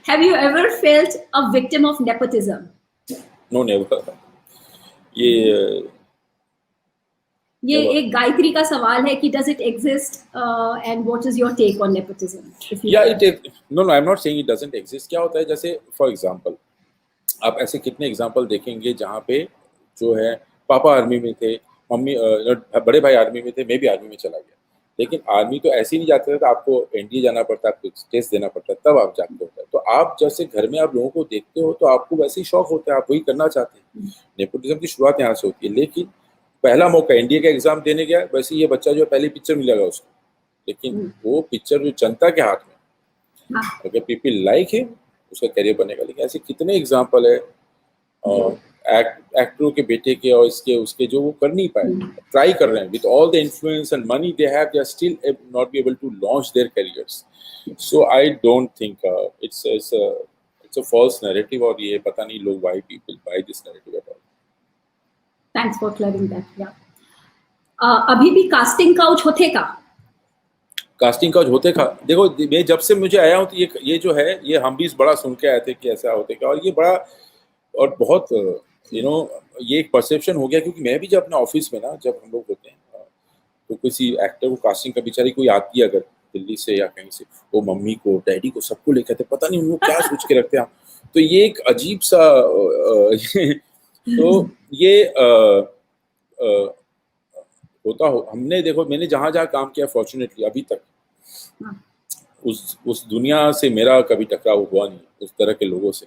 Have you ever felt a victim of nepotism? No never. ये एक गायत्री का सवाल है कि does it exist and what is your take on nepotism? If you या can. It no I am not saying it doesn't exist. क्या होता है, जैसे फॉर एग्जांपल आप ऐसे कितने एग्जांपल देखेंगे जहाँ पे जो है पापा आर्मी में थे, मम्मी बड़े भाई आर्मी में थे, मैं भी आर्मी में चला गया, लेकिन आर्मी तो ऐसे ही नहीं जाते थे, तो आपको एनडीए जाना पड़ता है, आपको टेस्ट देना पड़ता है, तब आप जाते होते हैं। तो आप जैसे घर में आप लोगों को देखते हो तो आपको वैसे ही शौक होता है, आप वही करना चाहते हैं। नेपोटिज्म की शुरुआत यहाँ से होती है। लेकिन पहला मौका एनडीए का एग्जाम देने गया, वैसे ये बच्चा जो है पहली पिक्चर मिलेगा उसको, लेकिन वो पिक्चर जो जनता के हाथ में, हाँ। अगर पीपल लाइक हिम उसका करियर बनेगा। लेकिन ऐसे कितने एग्जाम्पल है एक्टरों के बेटे के और इसके उसके जो वो कर नहीं पाए, ट्राई कर रहे हैं with all the influence and money they have, they are still not be able to launch their careers. So I don't think it's a false narrative, और ये पता नहीं लोग why people buy this narrative at all. Thanks for clearing that. Yeah. अभी भी casting couch होते का? Casting couch होते का, देखो मैं जब से मुझे आया हूँ तो ये जो है ये हम भी बड़ा सुन के आए थे कि ऐसा होते का, और ये बड़ा और बहुत ये एक परसेप्शन हो गया। क्योंकि मैं भी जब अपने ऑफिस में ना, जब हम लोग होते हैं तो किसी एक्टर को कास्टिंग का बेचारी कोई आती है अगर दिल्ली से या कहीं से, वो मम्मी को डैडी को सबको लेकर आते, पता नहीं उनको क्या सोच के रखते हैं। तो ये एक अजीब सा तो ये होता हो। हमने देखो, मैंने जहाँ जहाँ काम किया फॉर्चुनेटली अभी तक उस दुनिया से मेरा कभी टकराव हुआ नहीं, उस तरह के लोगों से।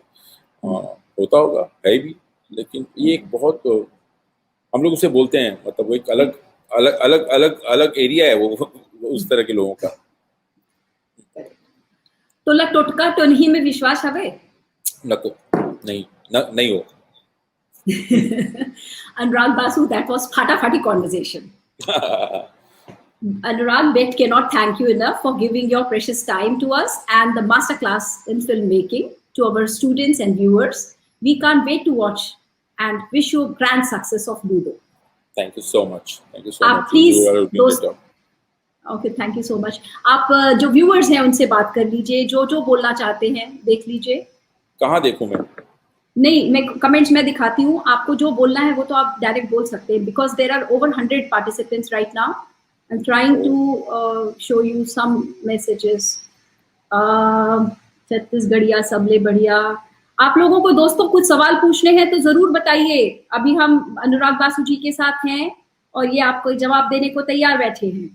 होता होगा, है भी, लेकिन ये एक बहुत हम लोग उसे बोलते हैं, मतलब वो एक अलग अलग अलग अलग अलग एरिया है वो उस तरह के लोगों का। तो ला टोटका टोनही में विश्वास हवे? नहीं हो। Anurag Basu, that was fata-fati conversation. Anurag, Bet cannot thank you enough for giving your precious time to us and the masterclass in filmmaking to our students and viewers. We can't wait to watch and wish you grand success of Ludo. Thank you so much. Thank you so much. Please, okay, thank you so much. आप जो viewers हैं उनसे बात कर लीजिए, जो बोलना चाहते हैं देख लीजिए। कहाँ देखूं मैं? नहीं, मैं कमेंट्स में दिखाती हूँ, आपको जो बोलना है वो तो आप डायरेक्ट बोल सकते हैं, because there are over 100 participants right now. I am trying to show you some messages. छत्तीसगढ़िया सबले बढ़िया। आप लोगों को दोस्तों कुछ सवाल पूछने हैं तो जरूर बताइए। अभी हम अनुराग बासु जी के साथ हैं और ये आपको जवाब देने को तैयार बैठे हैं,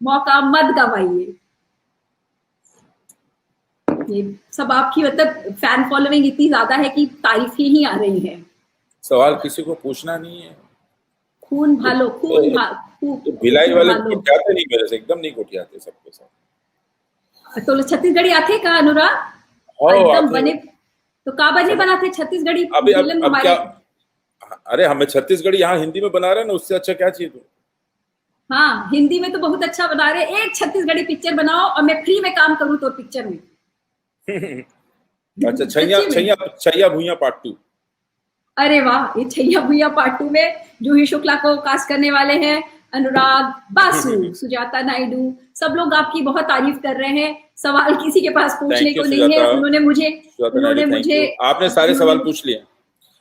मौका मत गवाइए। ये सब आपकी मतलब फैन फॉलोइंग इतनी ज्यादा है कि तारीफें ही आ रही हैं। सवाल किसी को पूछना नहीं है। खून भालो, खून तो भिलाई वाले कोटियाते नहीं, मेरे से एकदम नहीं कोटियाते सबके साथ। तो छत्तीसगढ़ी आते का अनुराग एकदम बने तो का बने बनाते छत्तीसगढ़ी फिल्म हमारे। अरे हमें छत्तीसगढ़ी यहाँ हिंदी में बना रहे हैं ना, उससे अच्छा क्या चाहिए तुम? हाँ, हिंदी में तो बहुत अच्छा बना रहे। एक छत्तीसगढ़ी पिक्चर बनाओ और मैं फ्री में काम करूँ तो पिक्चर में। अच्छा, छैया भुइयां पार्ट 2। अरे वाह, ये छैया भुइयां पार्ट 2 में जूही शुक्ला को कास्ट करने वाले हैं अनुराग बासु, सुजाता नायडू, सब लोग आपकी बहुत तारीफ कर रहे हैं। सवाल किसी के पास पूछने को नहीं है। उन्होंने मुझे आपने सारे सवाल पूछ लिए।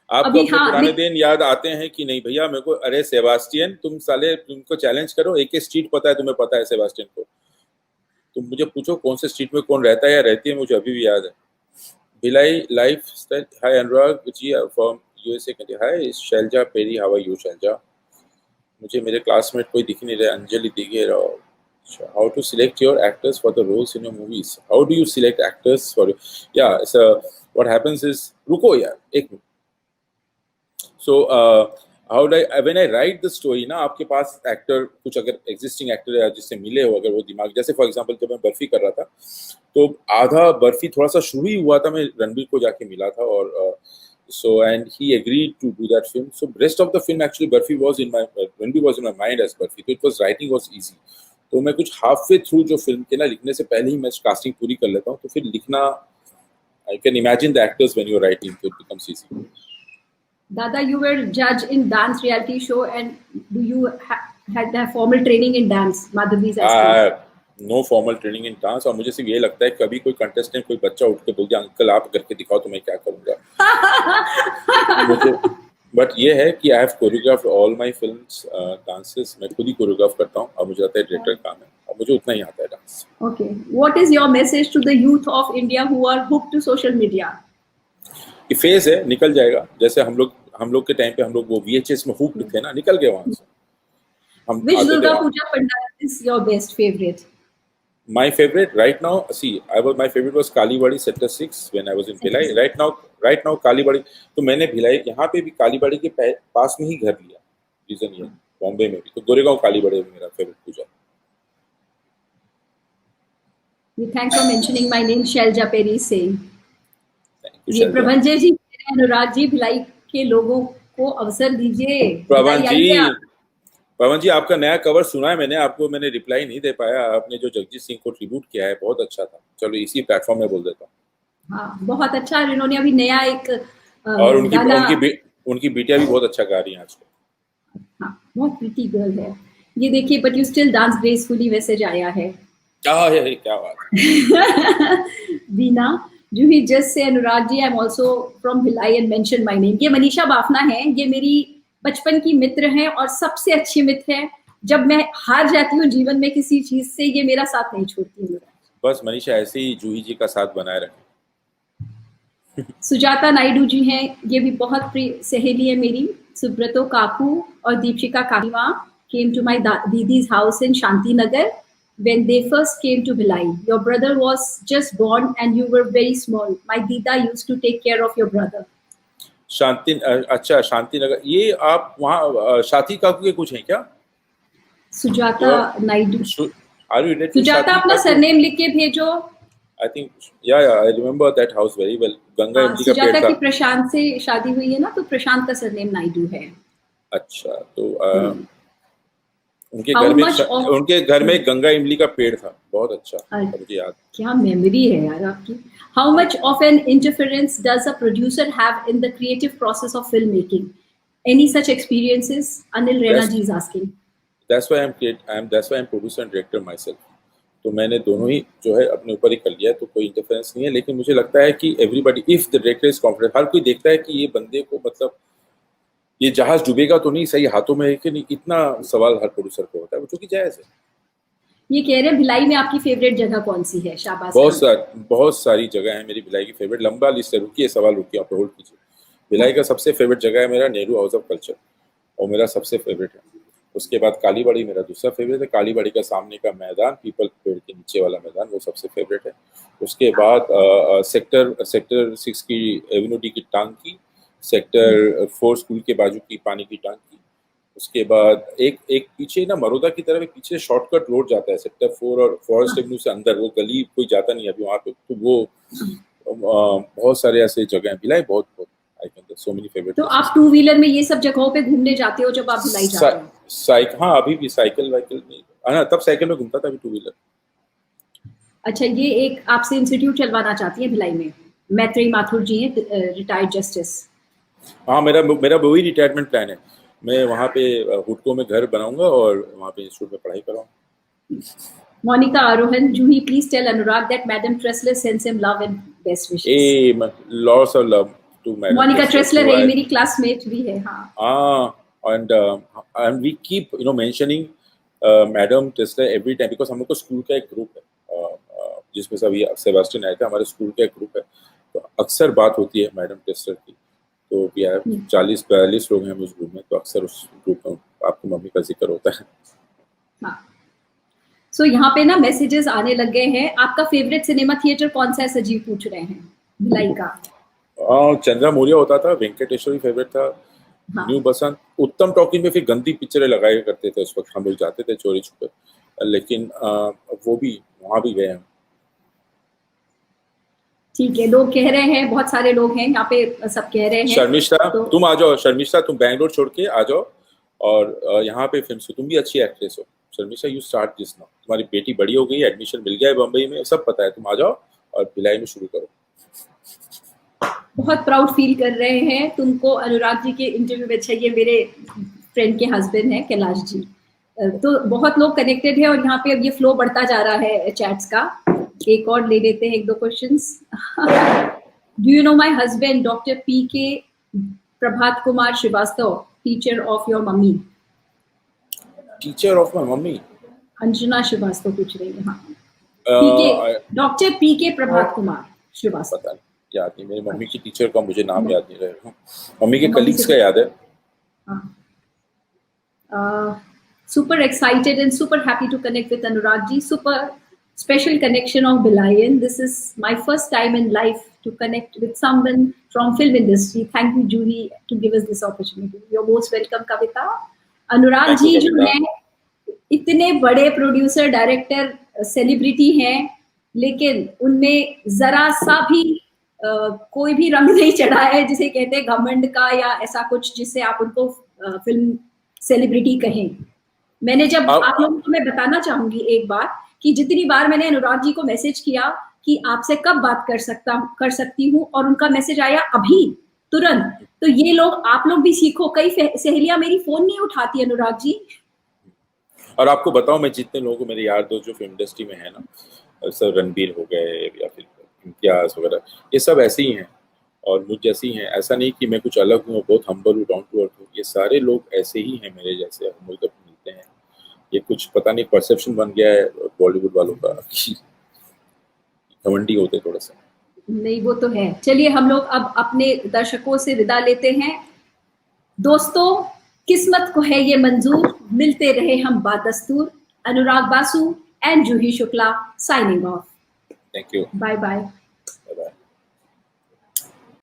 आपको अभी अपने हाँ पुराने दिन याद आते हैं कि नहीं भैया? मेरे को, अरे सेबास्टियन, तुम साले, तुमको चैलेंज करो, एक स्ट्रीट पता है, तुम्हें पता है सेबास्टियन को, तुम मुझे पूछो कौन से स्ट्रीट में कौन रहता है या रहती है, मुझे अभी भी याद है। Bhilai life style, hi Anurag ji from USA, hi Shailja Peri, how are you Shailja? मुझे मेरे क्लासमेट कोई दिख नहीं रहा, अंजलि दिखे Rao. How to select your actors for the roles in your movies? How do you select actors for, या व्हाट हैपेंस इज, रुको यार एक मिनट। So how do I, when I write the story ना, आपके पास एक्टर कुछ अगर एग्जिस्टिंग एक्टर है जिससे मिले हो, अगर वो दिमाग, जैसे फॉर एग्जांपल जब मैं बर्फी कर रहा था तो आधा बर्फी थोड़ा सा शुरू ही हुआ था, मैं रणबीर को जाके मिला था और so and he agreed to do that film. So rest of the film actually Barfi was in my, Ranbir was in my mind as Barfi, so it was, writing was easy. तो मैं कुछ half way through जो film के ना लिखने से पहले ही मैं कास्टिंग पूरी कर लेता हूँ, तो फिर लिखना, I can imagine the actors when you're writing, so it becomes easy. Dada, you were judge in dance reality show, and do you had a formal training in dance? Madhavi's asking. No formal training in dance, और मुझे सिर्फ ये लगता है कभी कोई contestant, कोई बच्चा उठ के बोल दिया अंकल आप करके दिखाओ तो मैं क्या करूँगा। मुझे बट ये है कि I have choreographed all my films dances, मैं खुद ही कोरियोग्राफ करता हूँ और मुझे लगता है डायरेक्टर काम है और मुझे उतना ही आता है dance. Okay, what is your message to the youth of India who are hooked to social media? ये फेज है, निकल जाएगा। जैसे हम लोग के टाइम पे हम लोग वो VHS में हुक्ड थे ना, निकल गए वहां से। हम Which आगे Durga थे। Puja Pandal is your best favorite? My favorite right now, see, my favorite was Kaliwadi Sector 6 when I was in Bhilai. Right now Kaliwadi, तो मैंने भिलाई यहाँ पे भी कालीबाड़ी के पास में ही घर लिया, रीजन ये, बॉम्बे में भी तो गोरेगांव कालीबाड़ी मेरा favourite puja. We thanks for mentioning my name. Shailja Perry is saying. Thank you, ये Shalja। प्रभंजय जी, अनुराग जी, भिलाई के लोगों को अवसर दीजिए। पवन जी आपका नया कवर सुना है मैंने, आपको मैंने रिप्लाई नहीं दे पाया। आपने जो जगजीत सिंह को ट्रिब्यूट किया है बहुत अच्छा था, चलो इसी प्लेटफॉर्म में बोल देता हूँ। हाँ, बहुत अच्छा। इन्होंने अभी नया एक और गाना, उनकी बेटियां भी बहुत अच्छा गा रही हैं आजकल। हाँ, बहुत प्रीटी गर्ल है ये, देखिए। But you still dance gracefully, message आया है। क्या बात। बीना जूही जस्ट से, Anurag ji I am also from Bhilai and mention my name. ये मनीषा बाफना है, ये मेरी बचपन की मित्र हैं और सबसे अच्छी मित्र है। जब मैं हार जाती हूँ जीवन में किसी चीज से, ये मेरा साथ नहीं छोड़ती है। बस मनीषा ऐसे ही जूही जी का साथ बनाए रखें। सुजाता नायडू जी हैं, ये भी बहुत प्रिय सहेली है मेरी। सुब्रतो काकू और Deepika काकीवा came to my दीदी's house in Shanti Nagar when they first came to Bhilai. Your brother was just born and you were very small. My Dida used to take care of your brother. अच्छा, शांति नगर। ये आप वहाँ साथी काकू के कुछ हैं क्या? सुजाता नायडू। सुजाता अपना सरनेम लिख के भेजो। I think I remember that house very well. Ganga इमली का पेड़ था। सुजाता की प्रशांत से शादी हुई है ना, तो प्रशांत का सरनेम नायडू है। अच्छा, तो उनके घर में गंगा इमली का पेड़ था, बहुत अच्छा, मुझे याद। क्या मेमोरी है यार आपकी। How much of an interference does a producer have in the creative process of filmmaking? Any such experiences? Anil Rena ji is asking. That's why I'm producer and director myself. तो मैंने दोनों ही जो है अपने ऊपर ही कर लिया, तो कोई इंटरफेरेंस नहीं है। लेकिन मुझे लगता है कि everybody, if the director is confident, हर कोई देखता है कि ये बंदे को, मतलब ये जहाज डूबेगा तो नहीं, सही हाथों में है कि नहीं, इतना सवाल हर प्रोड्यूसर को होता है, वो चूंकि जायज है। ये कह रहे हैं भिलाई में आपकी फेवरेट जगह कौन सी है? शाबाश। बहुत सारी जगह है मेरी भिलाई की फेवरेट, लंबा लिस्ट है। रुकिए, सवाल रुकिए, आप होल्ड कीजिए। भिलाई का सबसे फेवरेट जगह है मेरा नेहरू हाउस ऑफ कल्चर, और मेरा सबसे फेवरेट है। उसके बाद कालीबाड़ी मेरा दूसरा फेवरेट है। कालीबाड़ी का सामने का मैदान, पीपल पेड़ के नीचे वाला मैदान, वो सबसे फेवरेट है। उसके बाद सेक्टर 6 की एवेन्यू डी की टांकी, सेक्टर 4 स्कूल के बाजू की पानी की टांकी। उसके बाद एक पीछे ना मरोदा की तरफ पीछे शॉर्टकट रोड जाता है सेक्टर 4 और फॉरेस्ट एवेन्यू से अंदर, वो गली कोई जाता नहीं अभी वहाँ पे, तो वो बहुत सारे ऐसे जगह हैं भिलाई, बहुत I can so many favourite. तो आप टू व्हीलर में ये सब जगहों पे घूमने जाते हो जब आप भिलाई जाते हो? हाँ, अभी भी साइकिल वाइकिल नहीं, हाँ तब साइकिल में घूमता था, अभी टू व्हीलर। अच्छा, ये एक आपसे इंस्टीट्यूट चलवाना चाहती है भिलाई में, मैत्रेयी माथुर जी हैं, रिटायर्ड जस्टिस। हाँ, मेरा वही रिटायरमेंट प्लान है। मैं वहाँ पे हुडको में घर बनाऊंगा और वहाँ पे इंस्टीट्यूट में पढ़ाई करूँगा। मोनिका आरोहन, Juhi, please tell Anurag that Madam Tressler sends him love and best wishes. Lots of love to Madam Monika Tester, Tressler who है, I- मेरी क्लासमेट भी है. हाँ. and we keep mentioning Madam Tester every time because हम लोग को school का एक ग्रुप है जिसमें सभी सेबास्टियन आए थे, हमारे स्कूल का एक ग्रुप है, तो अक्सर बात होती है मैडम टेस्टर की. तो भी 40-42 लोग हैं उस ग्रुप में, तो अक्सर उस ग्रुप में आपकी मम्मी का जिक्र होता है. हाँ. सो यहाँ पे ना मैसेजेस आने लग गए हैं. आपका फेवरेट सिनेमा थिएटर कौन सा है? सजीव पूछ रहे हैं भिलाई का. चंद्रा मौर्य होता था, वेंकटेश्वरी फेवरेट था, हाँ. न्यू बसंत, उत्तम टॉकी में फिर गंदी पिक्चरें लगाया करते थे उस वक्त, हम लोग जाते थे चोरी छुपे, लेकिन वो भी वहाँ भी गए हम. ठीक है, लोग कह रहे हैं, बहुत सारे लोग हैं यहाँ पे, सब कह रहे हैं. शर्मिष्ठा तो तुम आ जाओ, शर्मिष्ठा तुम बैंगलोर छोड़ के आ जाओ और यहाँ पे फिल्म से, तुम भी अच्छी एक्ट्रेस हो Sharmistha, you start this now. तुम्हारी बेटी बड़ी हो गई, एडमिशन मिल गया है बम्बई में, सब पता है, तुम आ जाओ और भिलाई में शुरू करो. बहुत प्राउड फील कर रहे हैं तुमको अनुराग जी के इंटरव्यू में. अच्छा, ये मेरे फ्रेंड के हस्बैंड हैं कैलाश जी. तो बहुत लोग कनेक्टेड है और यहाँ पे अब ये फ्लो बढ़ता जा रहा है चैट्स का. एक और ले लेते हैं, एक दो questions. Do you know my husband doctor PK Prabhat Kumar Srivastava, teacher of your mummy? Teacher of my mummy Anjana Srivastava पूछ रही है. हाँ, डॉक्टर पीके प्रभात कुमार श्रीवास्तव. पता नहीं, याद नहीं, मेरी मम्मी की टीचर का मुझे नाम याद नहीं रहा. मम्मी के कलीग्स का याद है. Super excited and super happy to connect with Anurag ji. Super special connection of Bhilayan. This is my first time in life to connect with someone from film industry. Thank you, Julie, to give us this opportunity. You're most welcome, Kavita. Anurag Thank ji you, जो हैं, इतने बड़े producer director celebrity हैं, लेकिन उनमें जरा सा भी कोई भी रंग नहीं चढ़ा है जिसे कहते हैं घमंड का या ऐसा कुछ जिससे आप उनको फिल्म सेलिब्रिटी कहें. मैंने जब आप लोगों को मैं बताना चाहूंगी एक बार कि जितनी बार मैंने अनुराग जी को मैसेज किया कि आपसे कब बात कर सकती हूँ, और उनका मैसेज आया अभी तुरंत, तो ये लोग, आप लोग भी सीखो. कई सहेलियां मेरी फोन नहीं उठाती अनुराग जी. और आपको बताओ, मैं जितने लोगों को मेरे यार दोस्त जो फिल्म इंडस्ट्री में है ना, सर रणबीर हो गए या फिर इम्तियाज वगैरह, ये सब ऐसे ही हैं और मुझ जैसे ही हैं. ऐसा नहीं कि मैं कुछ अलग हूँ, बहुत हम्बल हूँ, डाउन टू अर्थ हूँ. ये सारे लोग ऐसे ही हैं मेरे जैसे, हम लोग मिलते हैं. ये कुछ पता नहीं परसेप्शन बन गया है बॉलीवुड वालों का, घमंडी होते थोड़ा सा. नहीं, वो तो है. चलिए हम लोग अब अपने दर्शकों से विदा लेते हैं. दोस्तों, किस्मत को है ये मंजूर, मिलते रहे हम बादस्तूर. Anurag Basu and Juhi Shukla signing off. Thank you. Bye bye.